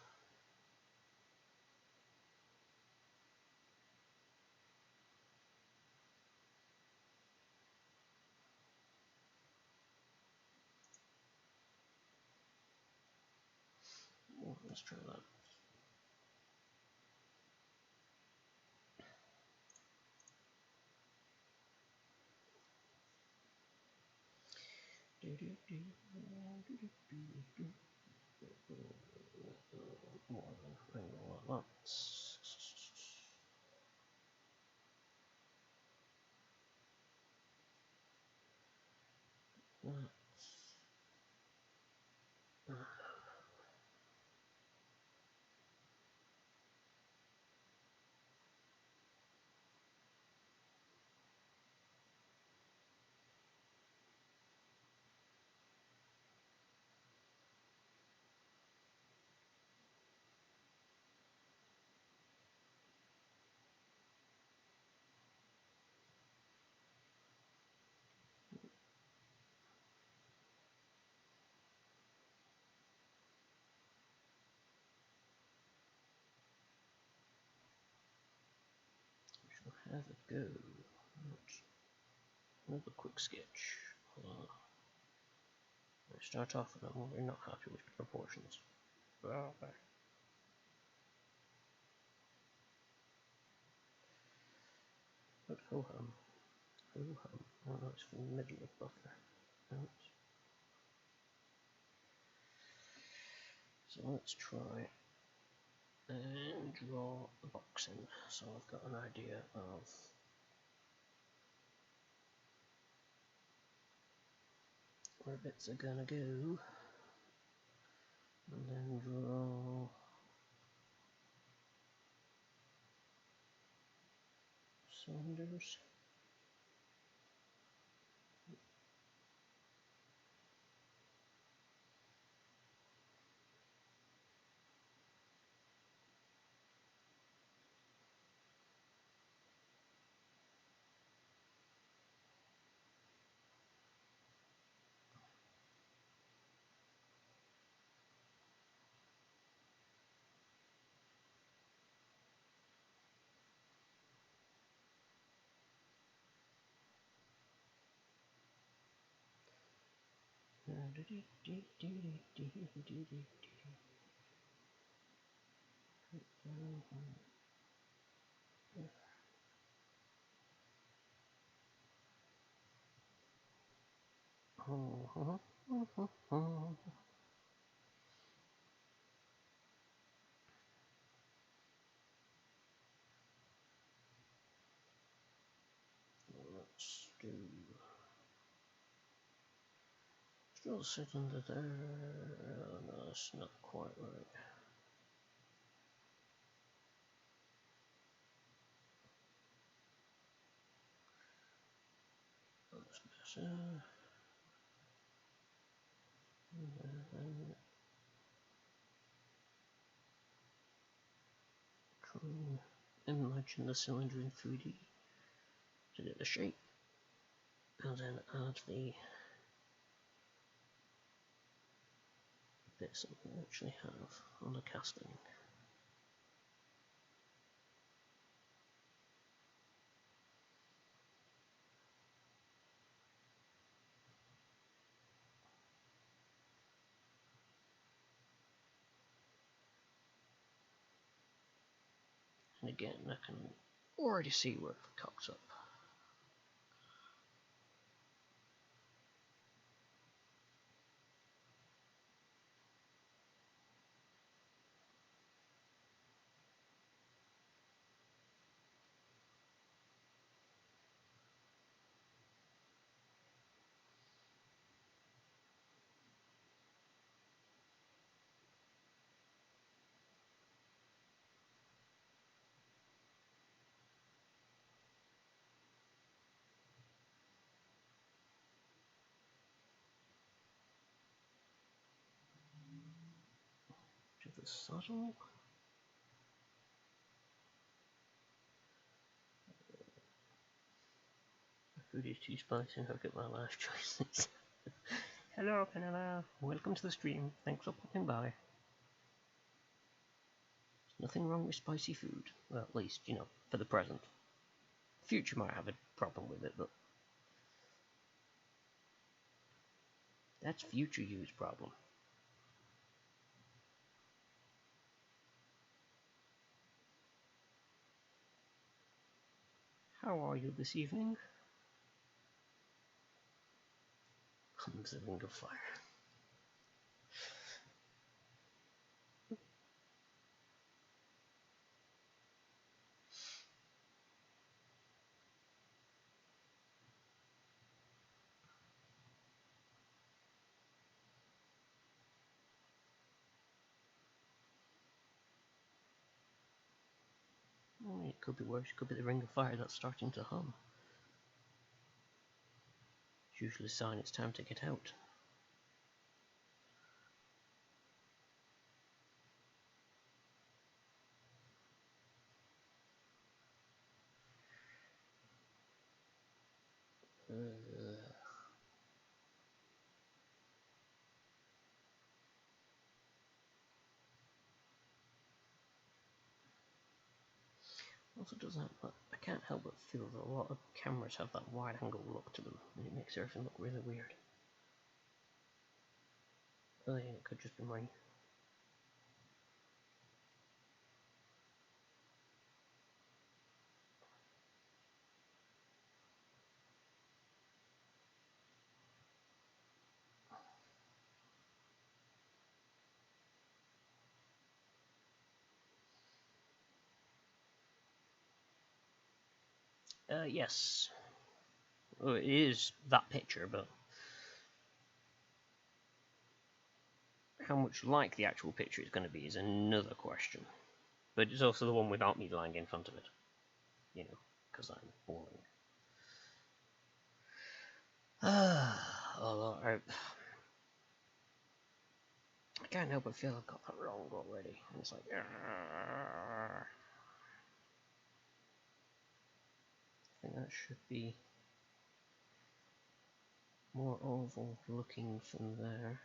Oh, let's try that. Have a go. Another quick sketch. I start off and I'm really not happy with the proportions. Okay. But ho hum. Ho hum. Oh no, it's from the middle of buffer. Oops. So let's try and draw the box in. So I've got an idea of where bits are gonna go. And then draw cylinders. Let's do draw the cylinder there. Oh, no, that's not quite right. That's better. And try and imagine the cylinder in 3D to get the shape. and then add the bits that we actually have on the casting. And again, I can already see where it cocks up. To the saddle. Food is too spicy and I'll get my life choices. Hello, Canada. Welcome to the stream. Thanks for popping by. There's nothing wrong with spicy food. Well, at least, you know, for the present. Future might have a problem with it, but that's future you's problem. How are you this evening? Comes the ring of fire. Oh, it could be worse. It could be the ring of fire that's starting to hum. It's usually a sign it's time to get out. Also does that, but I can't help but feel that a lot of cameras have that wide angle look to them, and it makes everything look really weird. Oh yeah, it could just be mine. Yes. Well, it is that picture, but how much like the actual picture it's going to be is another question. But it's also the one without me lying in front of it. You know, because I'm boring. Although I can't help but feel I've got that wrong already. And it's like, I think that should be more oval looking from there.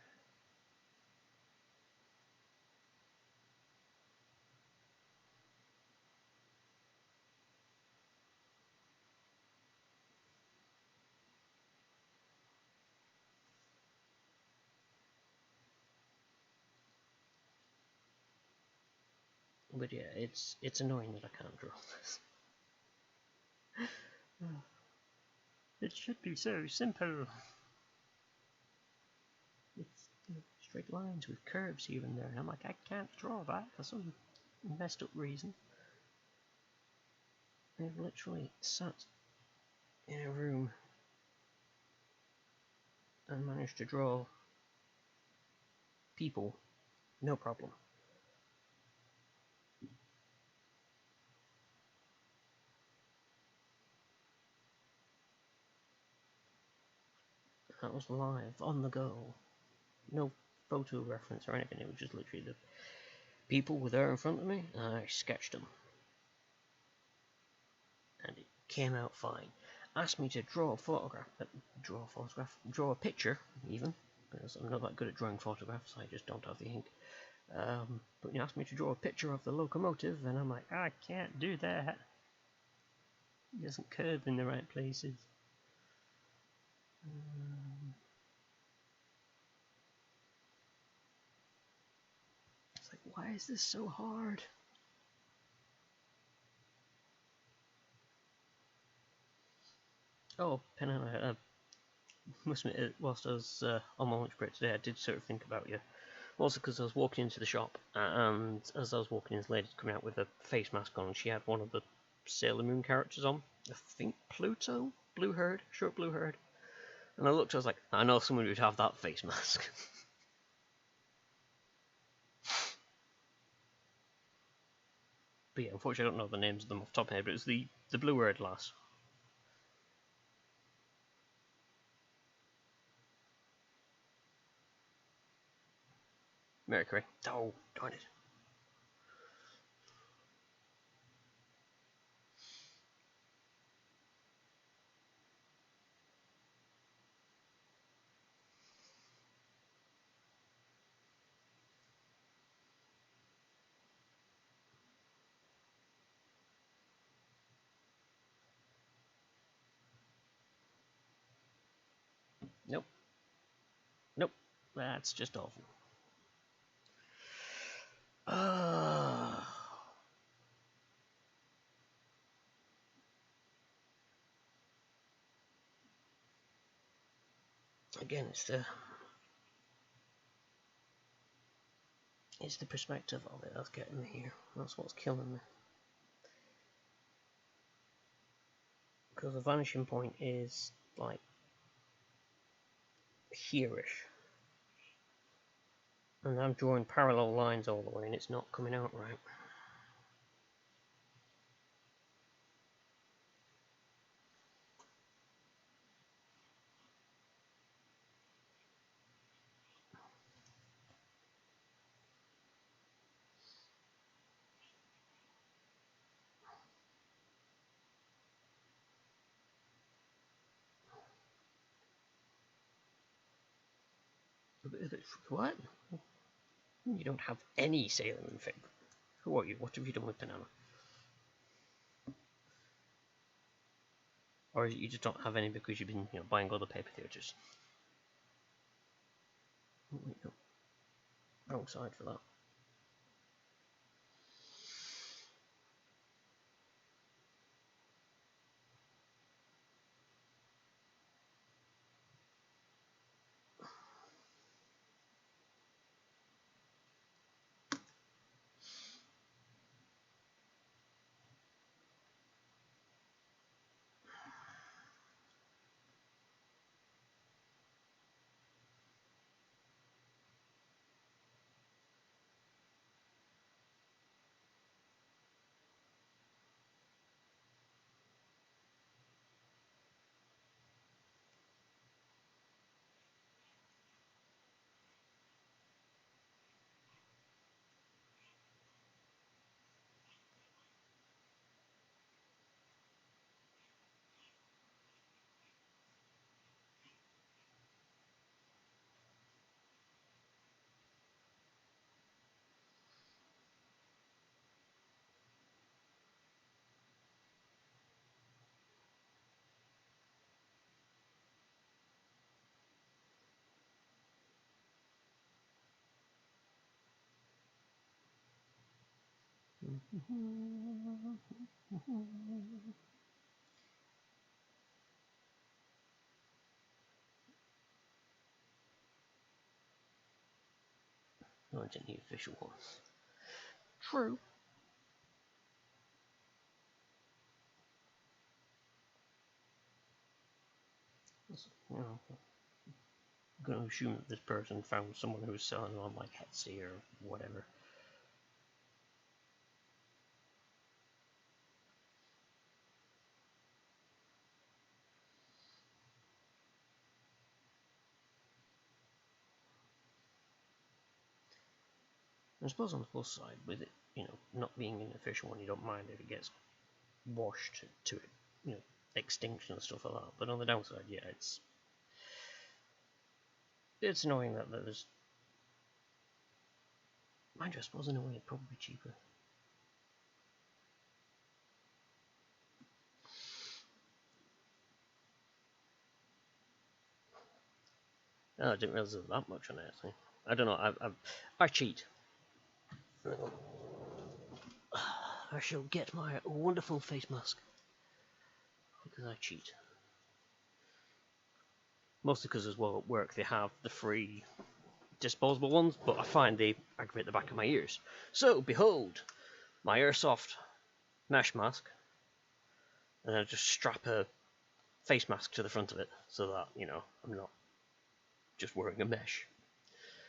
But yeah, it's annoying that I can't draw this. It should be so simple. It's straight lines with curves here and there, and I'm like, I can't draw that for some messed up reason. I've literally sat in a room and managed to draw people, no problem. That was live, on the go. No photo reference or anything, it was just literally the people were there in front of me, and I sketched them. And it came out fine. asked me to draw a photograph, draw a picture even, because I'm not that good at drawing photographs. I just don't have the ink. But he asked me to draw a picture of the locomotive, and I'm like, I can't do that. It doesn't curve in the right places. It's like, why is this so hard? Oh, Pen and I must admit, whilst I was on my lunch break today, I did sort of think about you. Also, because I was walking into the shop, and as I was walking in, this lady coming out with a face mask on, and she had one of the Sailor Moon characters on. I think Pluto? Blue-haired? Short blue-haired. And I looked, I was like, I know someone who'd have that face mask. But yeah, unfortunately I don't know the names of them off the top of my head, but it was the blue-haired lass. Mercury. Oh, darn it. Nope. Nope. That's just awful. Again, it's the perspective of it that's getting me here. That's what's killing me. Because the vanishing point is like here-ish. And I'm drawing parallel lines all the way and it's not coming out right. What? You don't have any Sailor Moon fig. Who are you? What have you done with Banana? Or is it you just don't have any because you've been, buying other paper theatres? Oh, wait, no. Wrong side for that. Not any official ones. True. I'm going to assume that this person found someone who was selling on like Etsy or whatever. I suppose on the plus side, with it, not being an official one, you don't mind if it gets washed to it, extinction and stuff like that. But on the downside, yeah, it's annoying that there's. Mind you, I suppose in a way it's probably cheaper. Oh, I didn't realize there was that much on it. Actually. I don't know. I cheat. I shall get my wonderful face mask because I cheat. Mostly because as well at work they have the free disposable ones, but I find they aggravate the back of my ears. So behold, my airsoft mesh mask, and I just strap a face mask to the front of it so that I'm not just wearing a mesh.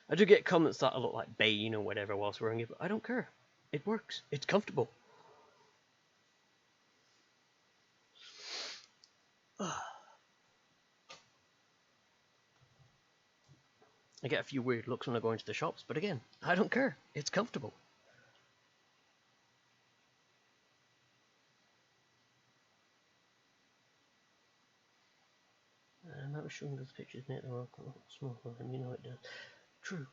I do get comments that I look like Bane or whatever whilst wearing it, but I don't care. It works. It's comfortable. I get a few weird looks when I go into the shops, but again, I don't care. It's comfortable. I was showing those pictures near the rock, small one, you know it does. True.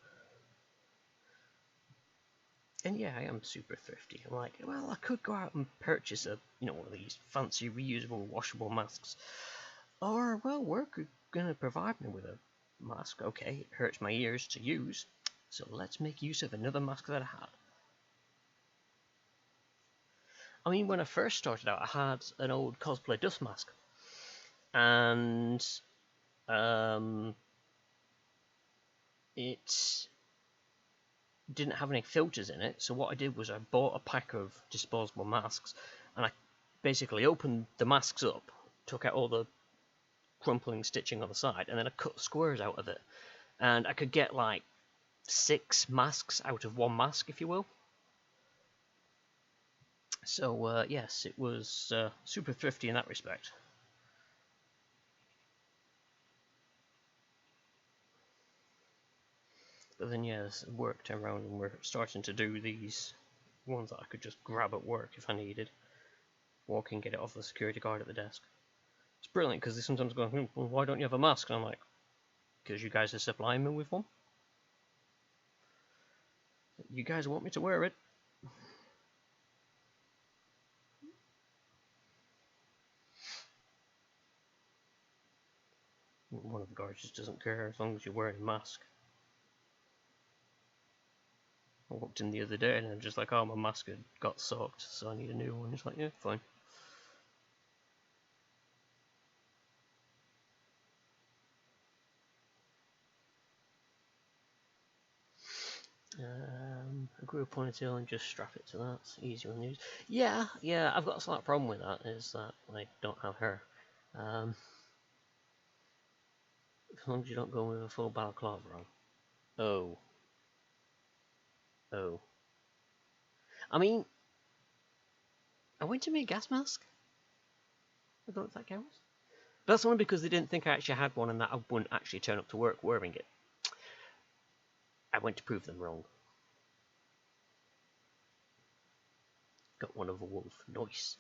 And yeah, I am super thrifty. I'm like, well, I could go out and purchase one of these fancy reusable washable masks. Or, well, work are gonna provide me with a mask. Okay, it hurts my ears to use, so let's make use of another mask that I had. I mean, when I first started out, I had an old cosplay dust mask. And it didn't have any filters in it, so what I did was I bought a pack of disposable masks, and I basically opened the masks up, took out all the crumpling stitching on the side, and then I cut squares out of it, and I could get like 6 masks out of one mask, if you will. So yes, it was super thrifty in that respect. But then yes, work turned around and we're starting to do these ones that I could just grab at work if I needed. Walk in, get it off the security guard at the desk. It's brilliant because they sometimes go, well, why don't you have a mask? And I'm like, because you guys are supplying me with one. You guys want me to wear it. One of the guards just doesn't care as long as you're wearing a mask. I walked in the other day and I'm just like, oh, my mask had got soaked, so I need a new one. He's like, yeah, fine. I grew a ponytail and just strap it to that. It's easier on use. Yeah, I've got a slight problem with that, is that I don't have hair. As long as you don't go with a full balaclava on. Oh. I mean, I went to make a gas mask. I don't know if that counts. But that's only because they didn't think I actually had one and that I wouldn't actually turn up to work wearing it. I went to prove them wrong. Got one of a wolf. Nice.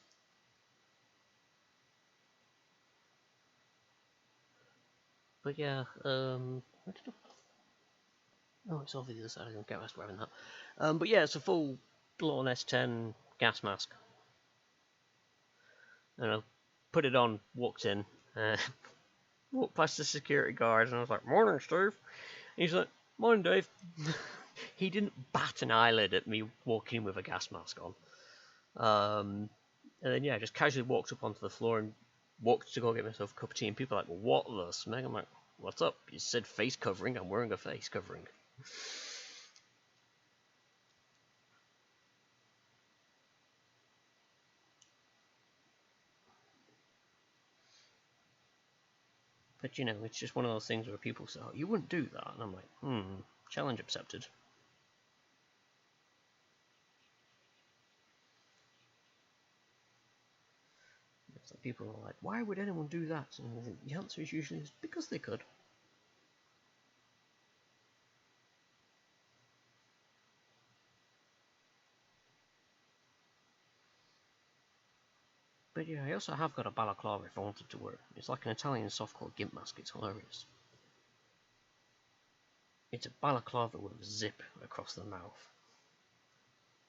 But yeah, I don't know. Oh, it's over the other side. I don't get why wearing that. But yeah, it's a full blown S10 gas mask. And I put it on, walked in, walked past the security guard, and I was like, "Morning, Steve." And he's like, "Morning, Dave." He didn't bat an eyelid at me walking in with a gas mask on. And then yeah, just casually walked up onto the floor and walked to go get myself a cup of tea. And people are like, well, "What the smeg?" I'm like, "What's up? You said face covering. I'm wearing a face covering." But you know, it's just one of those things where people say, "Oh, you wouldn't do that," and I'm like, challenge accepted. It's like people are like, "Why would anyone do that?" And the answer is usually because they could. But yeah, I also have got a balaclava if I wanted to wear. It's like an Italian softcore gimp mask. It's hilarious. It's a balaclava with a zip across the mouth.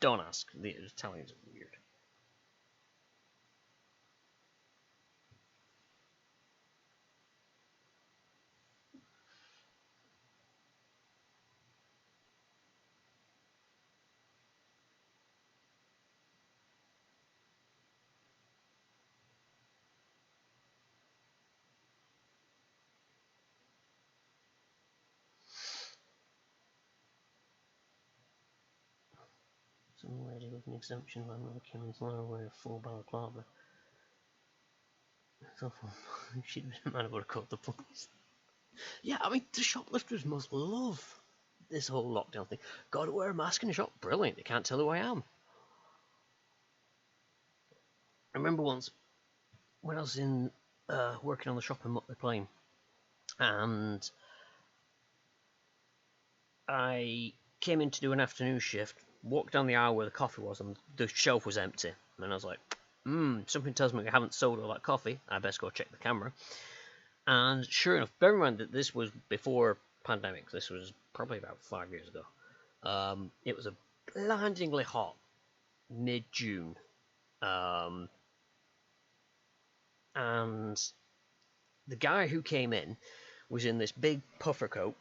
Don't ask. The Italians are weird. Some lady with an exemption landlord came into the wearing a full balaclava. So she'd been man would have called the police. Yeah, I mean the shoplifters must love this whole lockdown thing. Gotta wear a mask in the shop. Brilliant. They can't tell who I am. I remember once when I was in working on the shop in Mutley Plain, and I came in to do an afternoon shift, walked down the aisle where the coffee was, and the shelf was empty. And I was like, something tells me we haven't sold all that coffee. I best go check the camera. And sure enough, bear in mind that this was before pandemic. This was probably about 5 years ago. It was a blindingly hot mid-June. And the guy who came in was in this big puffer coat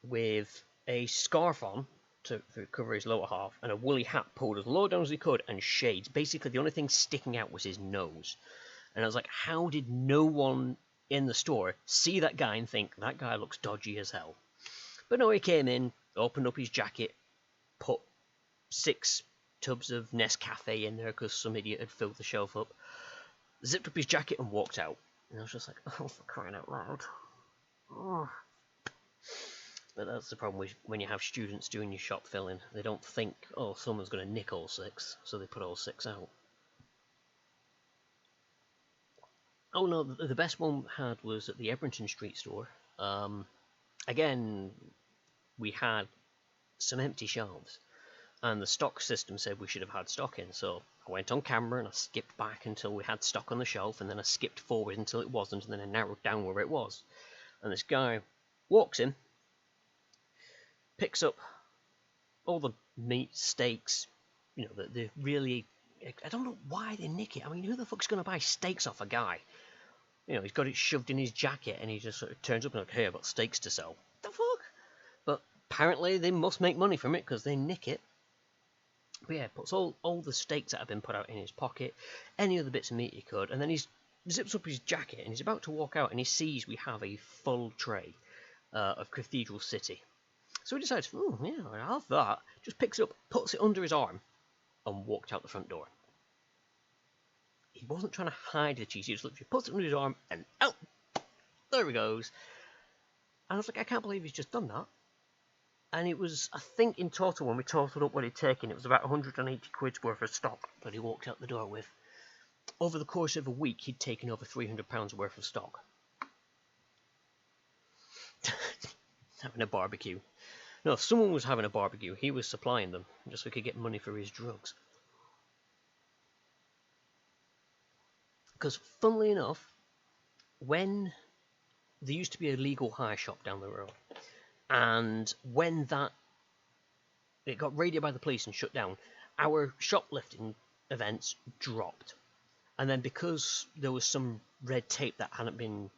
with a scarf on to cover his lower half and a woolly hat pulled as low down as he could and shades. Basically, the only thing sticking out was his nose. And I was like, how did no one in the store see that guy and think, that guy looks dodgy as hell? But no, he came in, opened up his jacket, put 6 tubs of Nescafe in there because some idiot had filled the shelf up, zipped up his jacket and walked out. And I was just like, oh, for crying out loud. Oh. But that's the problem with when you have students doing your shop filling. They don't think, oh, someone's going to nick all 6, so they put all 6 out. Oh no, the best one we had was at the Ebrington Street store. Again, we had some empty shelves, and the stock system said we should have had stock in, so I went on camera and I skipped back until we had stock on the shelf, and then I skipped forward until it wasn't, and then I narrowed down where it was. And this guy walks in, picks up all the meat, steaks, you know, the really... I don't know why they nick it. I mean, who the fuck's going to buy steaks off a guy? You know, he's got it shoved in his jacket, and he just sort of turns up and like, hey, I've got steaks to sell. The fuck? But apparently they must make money from it, because they nick it. But yeah, puts all the steaks that have been put out in his pocket, any other bits of meat he could, and then he zips up his jacket, and he's about to walk out, and he sees we have a full tray of Cathedral City. So he decides, oh, yeah, I'll have that. Just picks it up, puts it under his arm, and walked out the front door. He wasn't trying to hide the cheese, he just literally puts it under his arm, and out! There he goes. And I was like, I can't believe he's just done that. And it was, I think in total, when we totaled up what he'd taken, it was about 180 quid's worth of stock that he walked out the door with. Over the course of a week, he'd taken over £300 worth of stock. Having a barbecue. No, if someone was having a barbecue, he was supplying them, just so he could get money for his drugs. Because, funnily enough, when there used to be a legal hire shop down the road, and when it got raided by the police and shut down, our shoplifting events dropped. And then because there was some red tape that hadn't been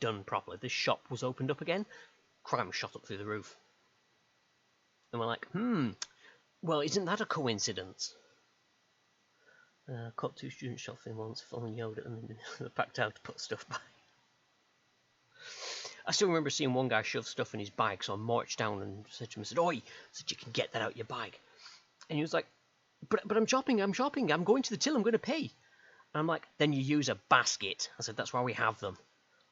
done properly, this shop was opened up again, crime shot up through the roof. And we're like, well, isn't that a coincidence? Caught 2 students shopping once, and yelled at them and they packed out to put stuff back. I still remember seeing one guy shove stuff in his bag, so I marched down and said to him, I said, oi, I said, you can get that out your bag. And he was like, but I'm shopping, I'm going to the till, I'm going to pay. And I'm like, then you use a basket. I said, that's why we have them.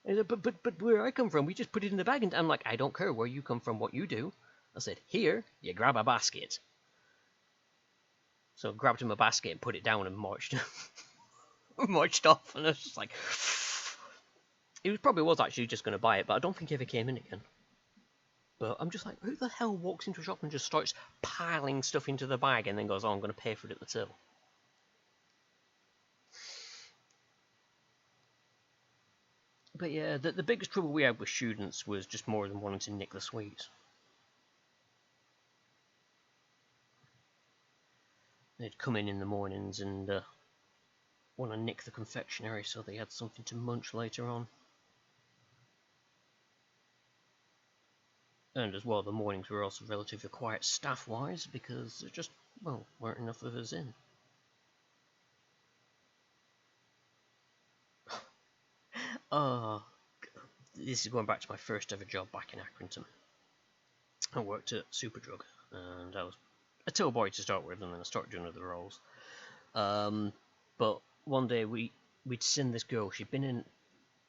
And he said, but where I come from, we just put it in the bag. And I'm like, I don't care where you come from, what you do. I said, here, you grab a basket. So I grabbed him a basket and put it down and marched off. And I was just like... He probably was actually just going to buy it, but I don't think he ever came in again. But I'm just like, who the hell walks into a shop and just starts piling stuff into the bag and then goes, oh, I'm going to pay for it at the till? But yeah, the biggest trouble we had with students was just more than wanting to nick the sweets. They'd come in the mornings and want to nick the confectionery so they had something to munch later on. And as well, the mornings were also relatively quiet staff-wise because there just, well, weren't enough of us in. This is going back to my first ever job back in Accrington. I worked at Superdrug, and I was a till boy to start with, and then I started doing other roles. But one day we'd seen this girl. She'd been in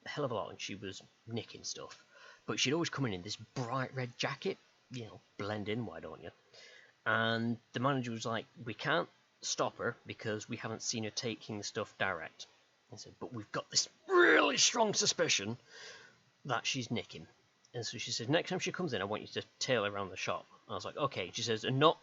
a hell of a lot, and she was nicking stuff. But she'd always come in this bright red jacket, blend in, why don't you? And the manager was like, we can't stop her because we haven't seen her taking the stuff direct. I said, but we've got this really strong suspicion that she's nicking. And so she said, next time she comes in, I want you to tail around the shop. I was like, okay. She says, and not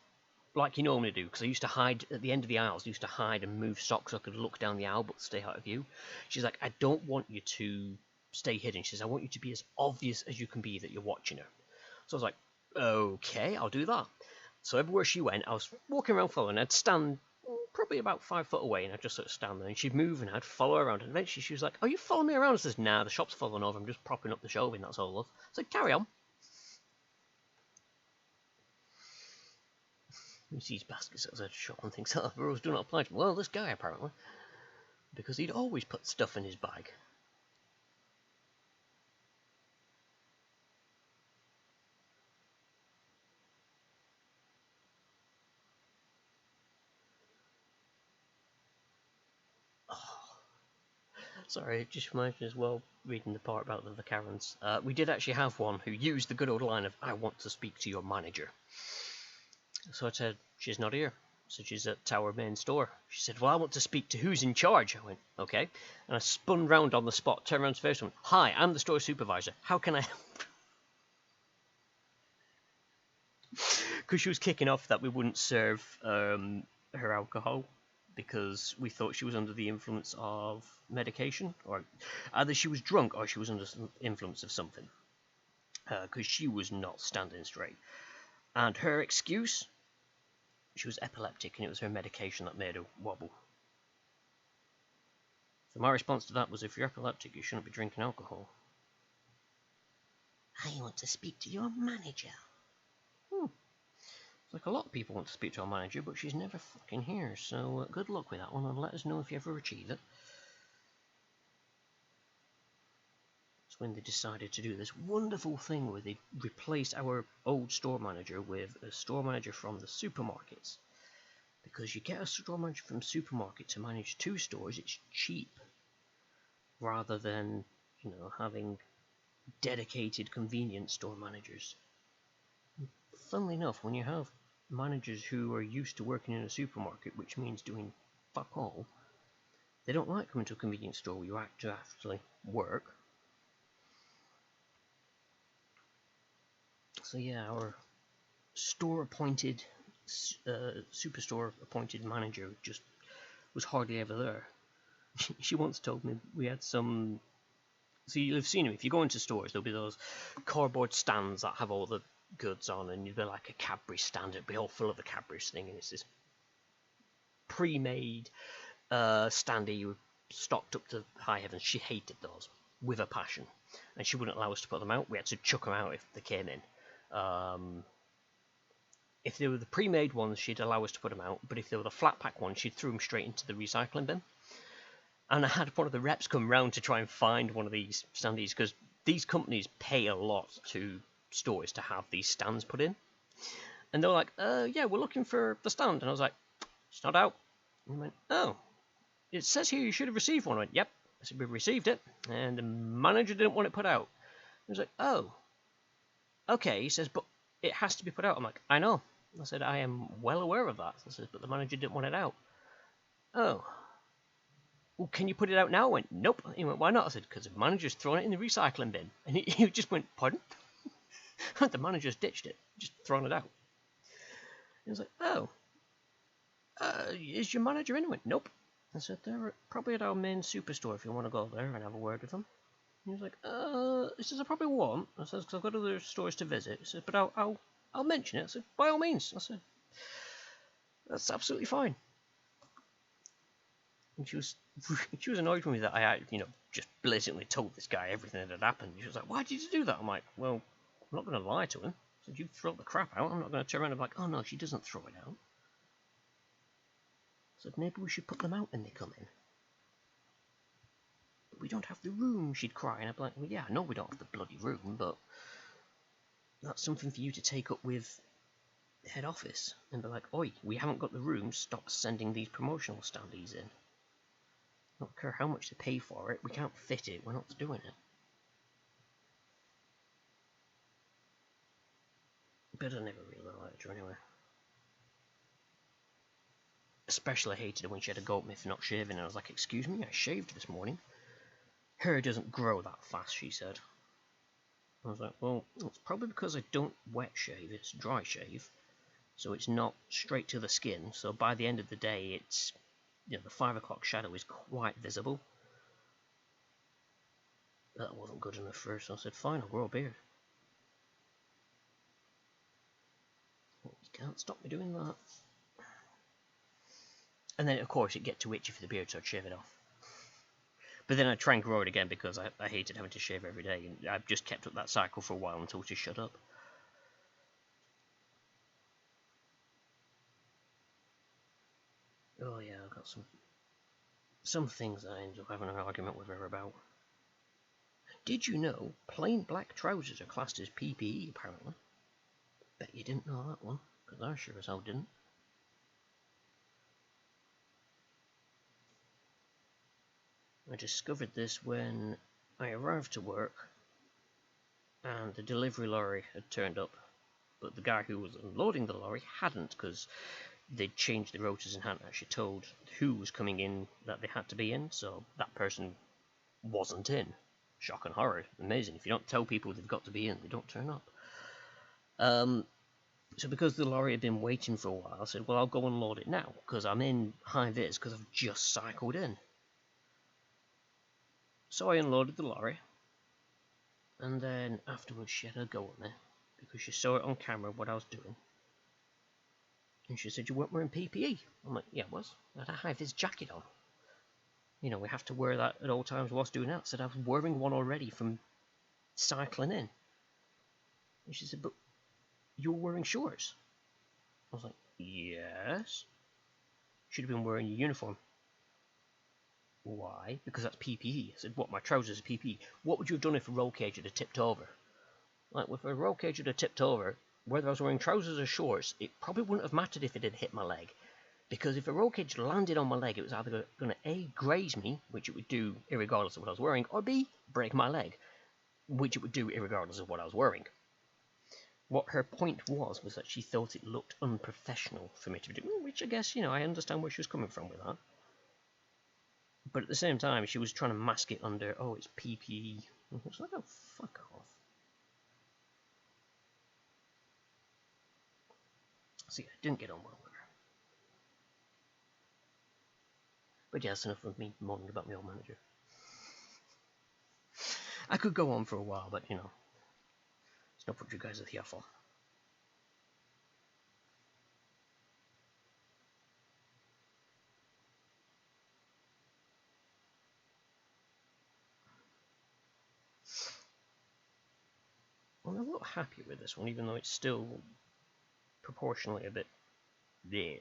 like you normally do, because I used to hide at the end of the aisles, used to hide and move stock so I could look down the aisle but stay out of view. She's like, I don't want you to stay hidden. She says, I want you to be as obvious as you can be that you're watching her. So I was like, okay, I'll do that. So everywhere she went, I was walking around following her, I'd stand probably about 5 foot away, and I'd just sort of stand there, and she'd move, and I'd follow her around, and eventually she was like, oh, you follow me around? I says, nah, the shop's falling over, I'm just propping up the shelving, that's all, love. So carry on. He sees baskets at the shop and thinks, oh, the rules do not apply to me. Well, this guy, apparently. Because he'd always put stuff in his bag. Sorry, it just reminds me as well, reading the part about the Karens. We did actually have one who used the good old line of, I want to speak to your manager. So I said, she's not here. So she's at Tower Main Store. She said, well, I want to speak to who's in charge. I went, okay. And I spun round on the spot, turned around to face and went, hi, I'm the store supervisor. How can I help? Because she was kicking off that we wouldn't serve her alcohol because we thought she was under the influence of medication, or either she was drunk or she was under the influence of something, because she was not standing straight. And her excuse, she was epileptic and it was her medication that made her wobble. So my response to that was, if you're epileptic, you shouldn't be drinking alcohol. I want to speak to your manager. Like a lot of people want to speak to our manager, but she's never fucking here, so good luck with that one, and let us know if you ever achieve it. It's when they decided to do this wonderful thing where they replaced our old store manager with a store manager from the supermarkets. Because you get a store manager from supermarket to manage 2 stores, it's cheap. Rather than, having dedicated convenience store managers. Funnily enough, when you have managers who are used to working in a supermarket, which means doing fuck all, they don't like coming to a convenience store where you actually work. So yeah, our store-appointed, superstore-appointed manager just was hardly ever there. She once told me we had some... So you'll have seen them, if you go into stores, there'll be those cardboard stands that have all the goods on, and you'd be like a Cadbury stand, it'd be all full of the Cadbury's thing, and it's this pre-made standee stocked up to high heavens. She hated those with a passion, and she wouldn't allow us to put them out. We had to chuck them out if they came in. If they were the pre-made ones, she'd allow us to put them out, but if they were the flat pack ones, she'd throw them straight into the recycling bin. And I had one of the reps come round to try and find one of these standees, because these companies pay a lot to stores to have these stands put in. And they were like, yeah, we're looking for the stand. And I was like, it's not out. And he went, oh, it says here you should have received one. I went, yep. I said, we've received it. And the manager didn't want it put out. He was like, oh, okay. He says, but it has to be put out. I'm like, I know. I said, I am well aware of that. I said, but the manager didn't want it out. Oh. Well, can you put it out now? I went, nope. He went, why not? I said, because the manager's thrown it in the recycling bin. And he just went, pardon? The manager's ditched it, just thrown it out. He was like, oh, is your manager in? I went, nope. I said, they're probably at our main superstore if you want to go there and have a word with them. He was like, he says, I probably won't. I says, because I've got other stores to visit. He says, but I'll mention it. I said, by all means. I said, that's absolutely fine. And she was annoyed with me that I had, just blatantly told this guy everything that had happened. She was like, why did you do that? I'm like, well, I'm not going to lie to him. I said, you throw the crap out. I'm not going to turn around and be like, oh no, she doesn't throw it out. I said, maybe we should put them out when they come in. But we don't have the room, she'd cry. And I'd be like, well, yeah, I know we don't have the bloody room, but that's something for you to take up with head office. And be like, oi, we haven't got the room, stop sending these promotional standees in. I don't care how much they pay for it, we can't fit it, we're not doing it. But I never really liked her anyway. Especially hated her when she had a go at me for not shaving, and I was like, excuse me, I shaved this morning. Hair doesn't grow that fast, she said. I was like, well, it's probably because I don't wet shave, it's dry shave. So it's not straight to the skin, so by the end of the day, it's, the 5 o'clock shadow is quite visible. That wasn't good enough for her, so I said, fine, I'll grow a beard. Well, you can't stop me doing that. And then, of course, it'd get too itchy for the beard, so I'd shave it off. But then I'd try and grow it again because I hated having to shave every day. And I've just kept up that cycle for a while until she shut up. Oh yeah, I've got some things I ended up having an argument with her about. Did you know plain black trousers are classed as PPE, apparently? Bet you didn't know that one, because I sure as hell didn't. I discovered this when I arrived to work and the delivery lorry had turned up, but the guy who was unloading the lorry hadn't, because they'd changed the rotors and hadn't actually told who was coming in that they had to be in, so that person wasn't in. Shock and horror. Amazing. If you don't tell people they've got to be in, they don't turn up. So because the lorry had been waiting for a while, I said, well, I'll go and load it now, because I'm in high vis, because I've just cycled in. So I unloaded the lorry, and then afterwards she had a go at me, because she saw it on camera what I was doing. And she said, you weren't wearing PPE. I'm like, yeah, I was. I had a high vis jacket on. We have to wear that at all times whilst doing that. I said, I was wearing one already from cycling in. And she said, but you're wearing shorts. I was like, yes. Should have been wearing your uniform. Why? Because that's PPE. I said, what, my trousers are PPE? What would you have done if a roll cage had tipped over? Like, if a roll cage had tipped over, whether I was wearing trousers or shorts, it probably wouldn't have mattered if it had hit my leg. Because if a roll cage landed on my leg, it was either going to A, graze me, which it would do irregardless of what I was wearing, or B, break my leg, which it would do irregardless of what I was wearing. What her point was that she thought it looked unprofessional for me to do, which I guess, I understand where she was coming from with that. But at the same time, she was trying to mask it under, oh, it's PPE. I was like, oh, fuck off. So yeah, I didn't get on well with her. But yeah, that's enough of me moaning about my old manager. I could go on for a while, but, it's not what you guys are here for. I'm a little happier with this one, even though it's still proportionally a bit there.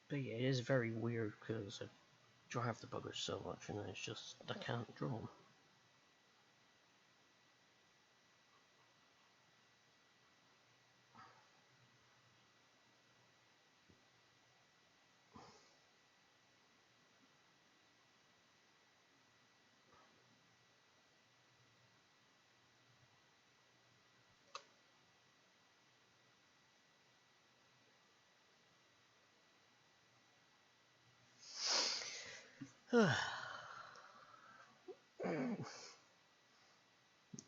But yeah, it is very weird because I drive the buggers so much and it's just, I can't draw them.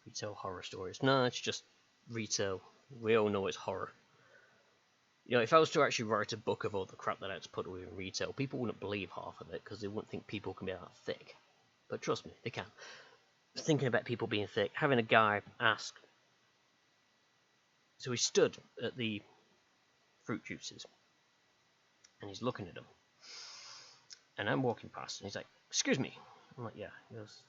We tell horror stories. No, it's just retail. We all know it's horror. You know, if I was to actually write a book of all the crap that I had to put away in retail, people wouldn't believe half of it because they wouldn't think people can be that thick. But trust me, they can. Thinking about people being thick, having a guy ask. So he stood at the fruit juices and he's looking at them. And I'm walking past and he's like, "Excuse me." I'm like, "Yeah." He goes,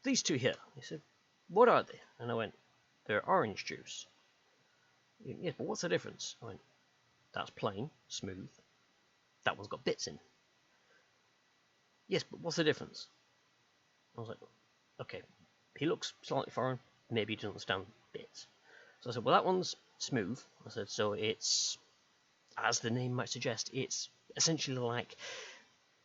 "These two here." He said, "What are they?" And I went, "They're orange juice." "Yeah, but what's the difference?" I went, "That's plain, smooth. That one's got bits in." "Yes, but what's the difference?" I was like, "Okay." He looks slightly foreign. Maybe he doesn't understand bits. So I said, "Well, that one's smooth." I said, "So it's, as the name might suggest, it's essentially like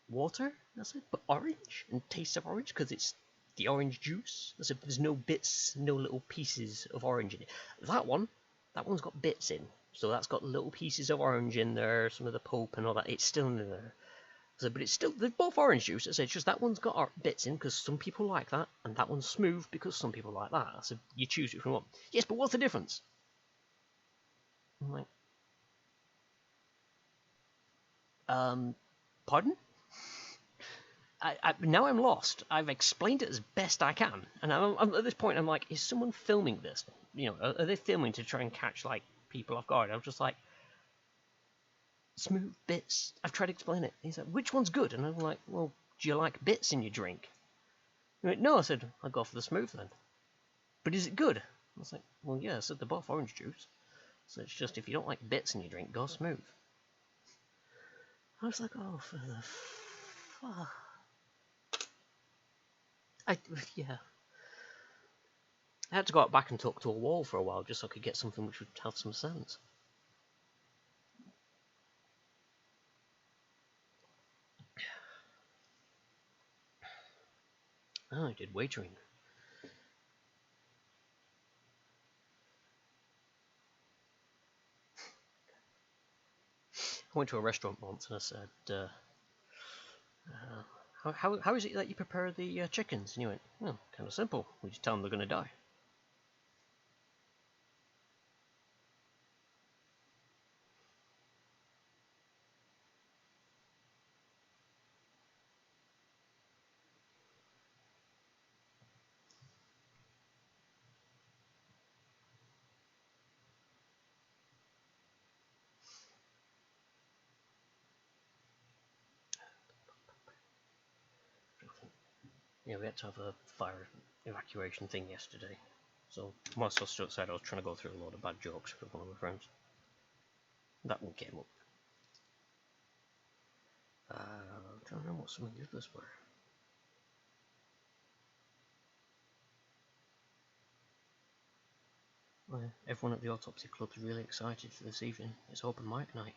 water." I said, "But orange and taste of orange because it's the orange juice." I said, "There's no bits, no little pieces of orange in it. That one's got bits in. So that's got little pieces of orange in there, some of the pulp and all that. It's still in there." I said, "But it's still, they're both orange juice." I said, "It's just that one's got bits in because some people like that, and that one's smooth because some people like that." I said, "You choose which one." "Yes, but what's the difference?" I'm like, pardon? Now I'm lost. I've explained it as best I can, and I'm at this point. I'm like, is someone filming this? You know, are they filming to try and catch like people off guard? I'm just like, smooth bits. I've tried to explain it. He's like, "Which one's good?" And I'm like, "Well, do you like bits in your drink?" He went, "No." I said, "I'll go for the smooth then." "But is it good?" I was like, "Well, yeah." I said, "They're both orange juice. So it's just if you don't like bits in your drink, go smooth." I was like, "Oh, for the fuck." Yeah. I had to go out back and talk to a wall for a while just so I could get something which would have some sense. Oh, I did waitering. I went to a restaurant once and I said, how is it that you prepare the chickens?" And he went, "Well, kind of simple. We just tell them they're going to die." Yeah, we had to have a fire evacuation thing yesterday. So whilst I was outside, I was trying to go through a lot of bad jokes with one of my friends. That one came up. I'm trying to remember what some of the others were. Well, everyone at the autopsy club is really excited for this evening. It's open mic night.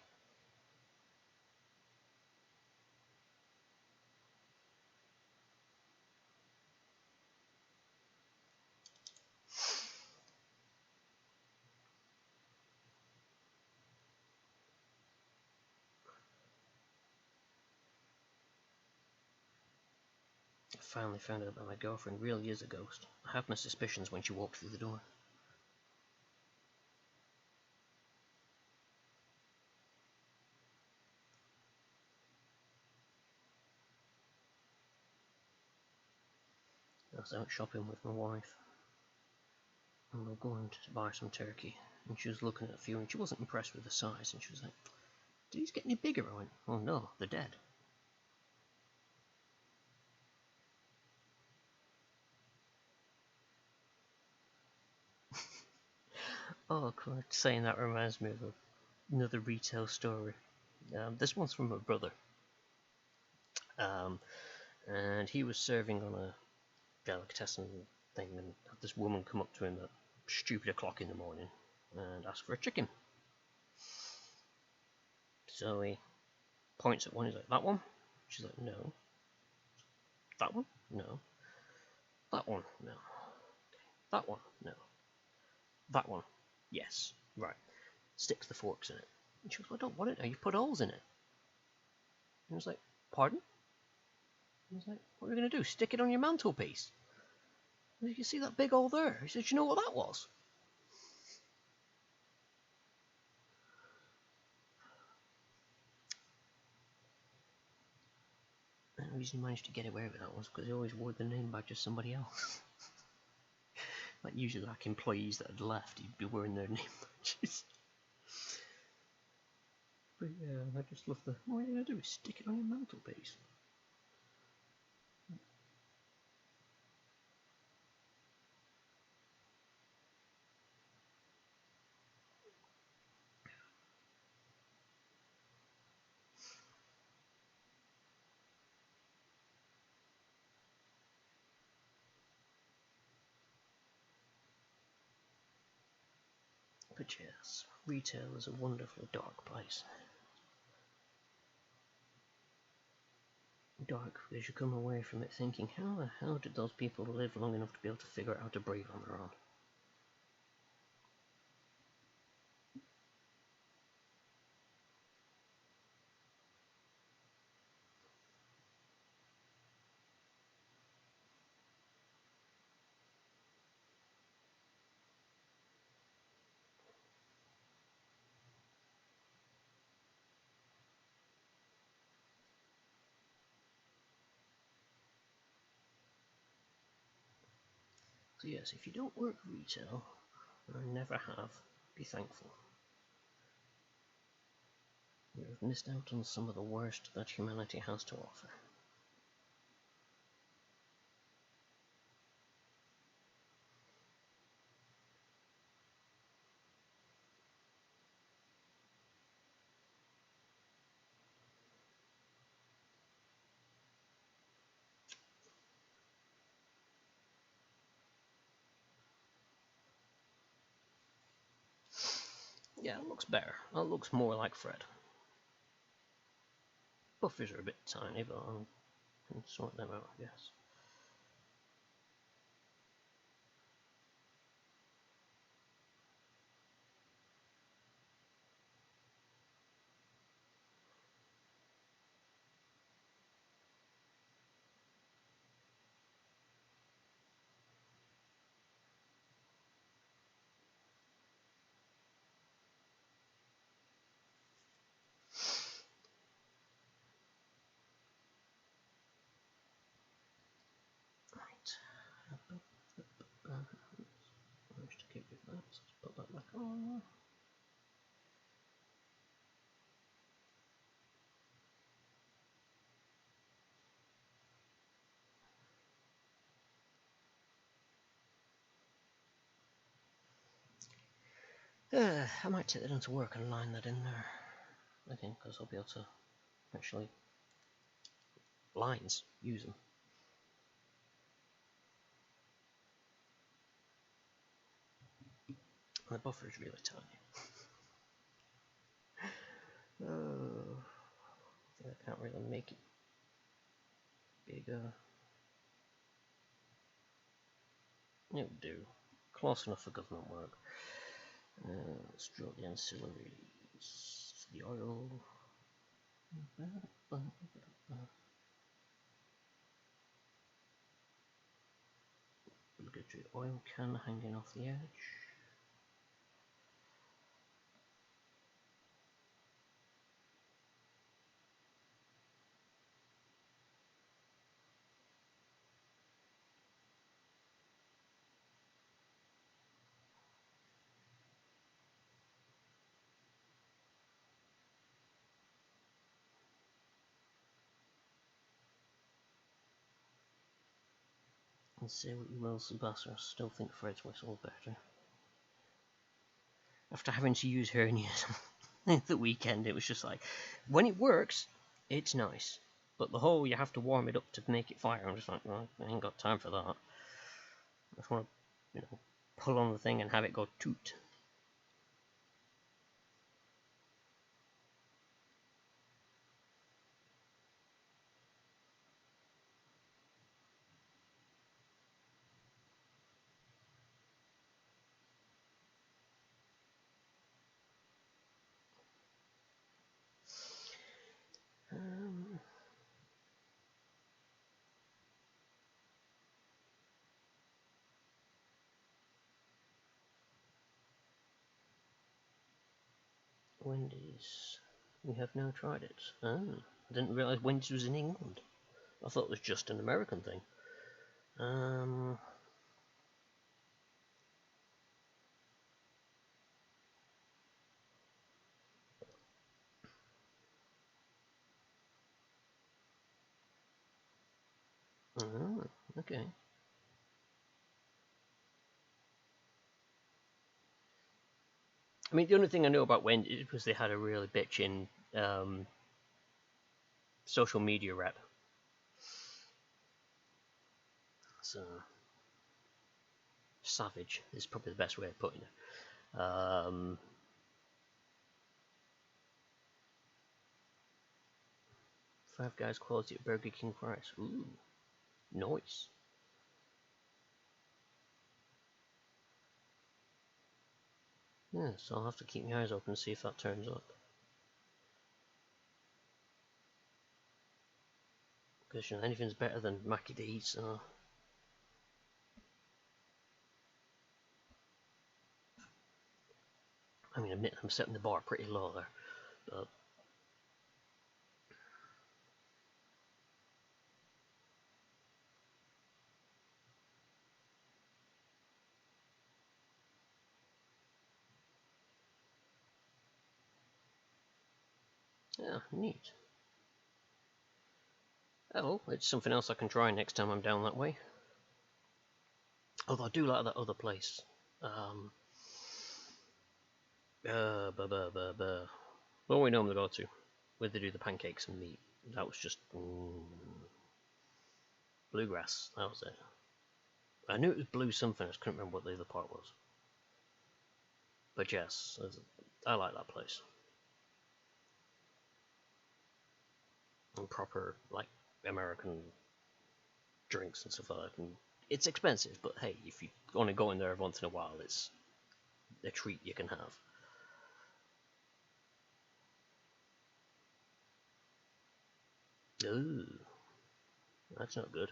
I finally found out that my girlfriend really is a ghost. I have my suspicions when she walked through the door. I was out shopping with my wife, and we were going to buy some turkey, and she was looking at a few, and she wasn't impressed with the size, and she was like, "Did these get any bigger?" I went, "Oh no, they're dead." Oh, God, saying that reminds me of another retail story. This one's from my brother. Um, and he was serving on a delicatessen thing, and had this woman come up to him at stupid o'clock in the morning and ask for a chicken. So he points at one, he's like, "That one?" She's like, "No." "That one?" "No." "That one?" "No." "That one?" "No." "That one?" "Yes." "Right." Sticks the forks in it. And she goes, "Well, I don't want it now, you've put holes in it." And I was like, "Pardon?" I was like, "What are you going to do? Stick it on your mantelpiece?" "You see that big hole there?" He said, "You know what that was?" reason he managed to get away with that was because he always wore the name badge of somebody else. Like usually like employees that had left, he'd be wearing their name badges. But yeah, I just love the... What are you going to do? Stick it on your mantelpiece. But yes, retail is a wonderfully dark place. Dark because you come away from it thinking, how the hell did those people live long enough to be able to figure out how to breathe on their own? So yes, if you don't work retail, or never have, be thankful. You have missed out on some of the worst that humanity has to offer. Yeah, it looks better. It looks more like Fred. Buffers are a bit tiny, but I can sort them out, I guess. Right. Managed to keep with that, so let's put that back on. I might take that into work and line that in there. I think because I'll be able to actually use them. And the buffer is really tiny. Oh, I think I can't really make it bigger. It'll do. Close enough for government work. Let's draw the ancillaries. The oil. Obligatory oil can hanging off the edge. And say what you will, Sebastian, I still think Fred's whistle better. After having to use hernias the weekend, it was just like, when it works, it's nice. But the whole, you have to warm it up to make it fire, I'm just like, well, I ain't got time for that. I just want to, pull on the thing and have it go toot. Wendy's. We have now tried it. I didn't realise Wendy's was in England. I thought it was just an American thing. Okay. I mean, the only thing I know about Wendy's was they had a really bitchin' social media rep. So savage is probably the best way of putting it. Five Guys quality at Burger King price. Ooh, nice. Yeah, so I'll have to keep my eyes open and see if that turns up. Because you know, anything's better than Mackie D's. So. I mean, admit I'm setting the bar pretty low there, but yeah, neat. Oh, it's something else I can try next time I'm down that way. Although I do like that other place. What we normally go to, where they do the pancakes and meat. That was just bluegrass. That was it. I knew it was blue something. I just couldn't remember what the other part was. But yes, I like that place. And proper like American drinks and stuff like that. And it's expensive, but hey, if you only go in there once in a while, it's a treat you can have. Ooh, that's not good.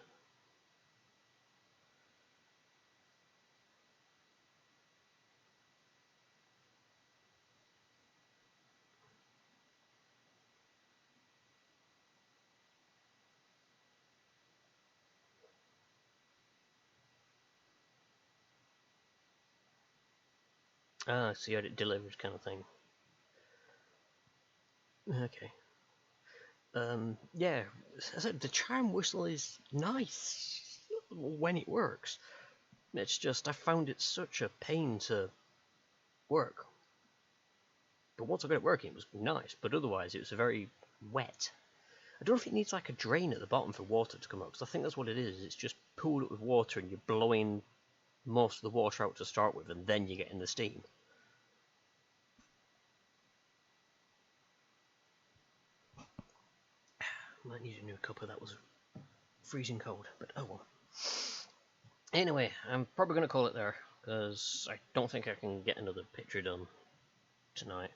Ah, so you had it delivered kind of thing. Okay. Yeah, the chime whistle is nice when it works. It's just I found it such a pain to work. But once I got it working, it was nice. But otherwise, it was very wet. I don't know if it needs like a drain at the bottom for water to come out, because I think that's what it is. It's just pooled up with water, and you're blowing most of the water out to start with, and then you get in the steam. Might need a new cuppa. That was freezing cold, but oh well. Anyway, I'm probably going to call it there, because I don't think I can get another picture done tonight.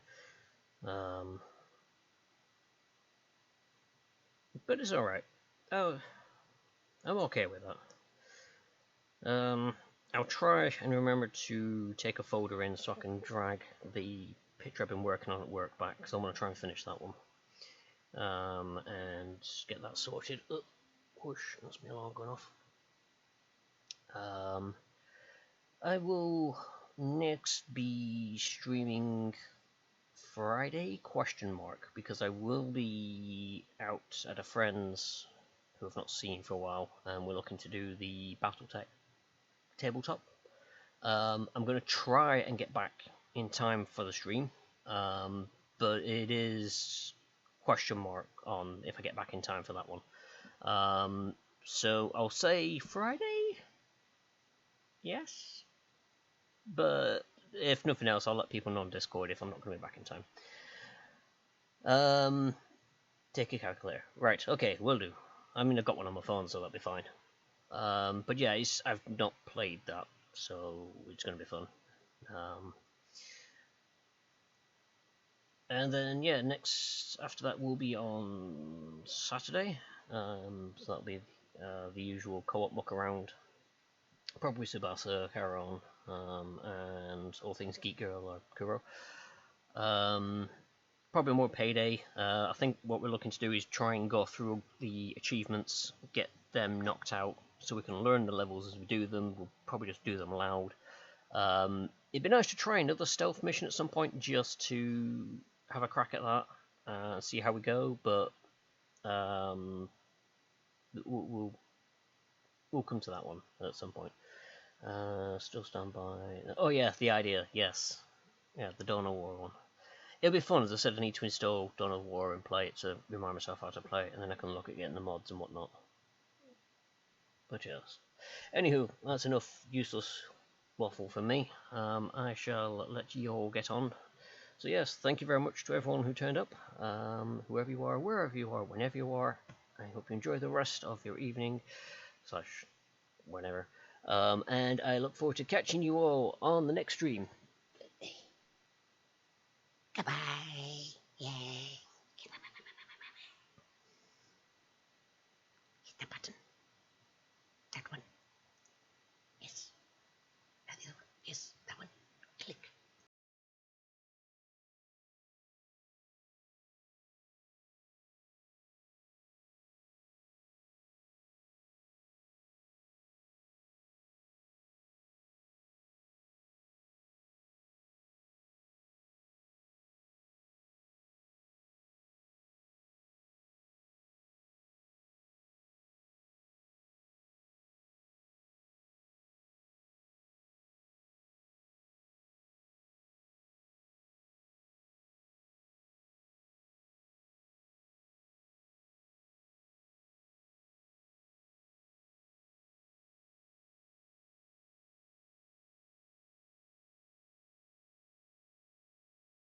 But it's alright. Oh, I'm okay with that. I'll try and remember to take a folder in so I can drag the picture I've been working on at work back, because I want to try and finish that one. And get that sorted. Oh, whoosh, that's my alarm going off. I will next be streaming Friday, ? Because I will be out at a friend's who I've not seen for a while, and we're looking to do the BattleTech tabletop. I'm going to try and get back in time for the stream, but it is ? On if I get back in time for that one. So I'll say Friday, yes, but if nothing else, I'll let people know on Discord if I'm not going to be back in time. Take a calculator. Right, okay, will do. I mean, I've got one on my phone, so that'll be fine. But yeah, I've not played that, so it's going to be fun. And then, yeah, next, after that, will be on Saturday. So that'll be the usual co-op muck around. Probably Subasa, Caron, and all things Geek Girl or Kuro. probably more Payday. I think what we're looking to do is try and go through the achievements, get them knocked out, so we can learn the levels as we do them. We'll probably just do them loud. It'd be nice to try another stealth mission at some point, just to have a crack at that, see how we go. But we'll come to that one at some point. Still stand by. Oh yeah, the idea. Yes, yeah, the Dawn of War one. It'll be fun. As I said, I need to install Dawn of War and play it to remind myself how to play it, and then I can look at getting the mods and whatnot. But yes. Anywho, that's enough useless waffle for me. I shall let you all get on. So yes, thank you very much to everyone who turned up, whoever you are, wherever you are, whenever you are. I hope you enjoy the rest of your evening, slash whenever. And I look forward to catching you all on the next stream. Goodbye.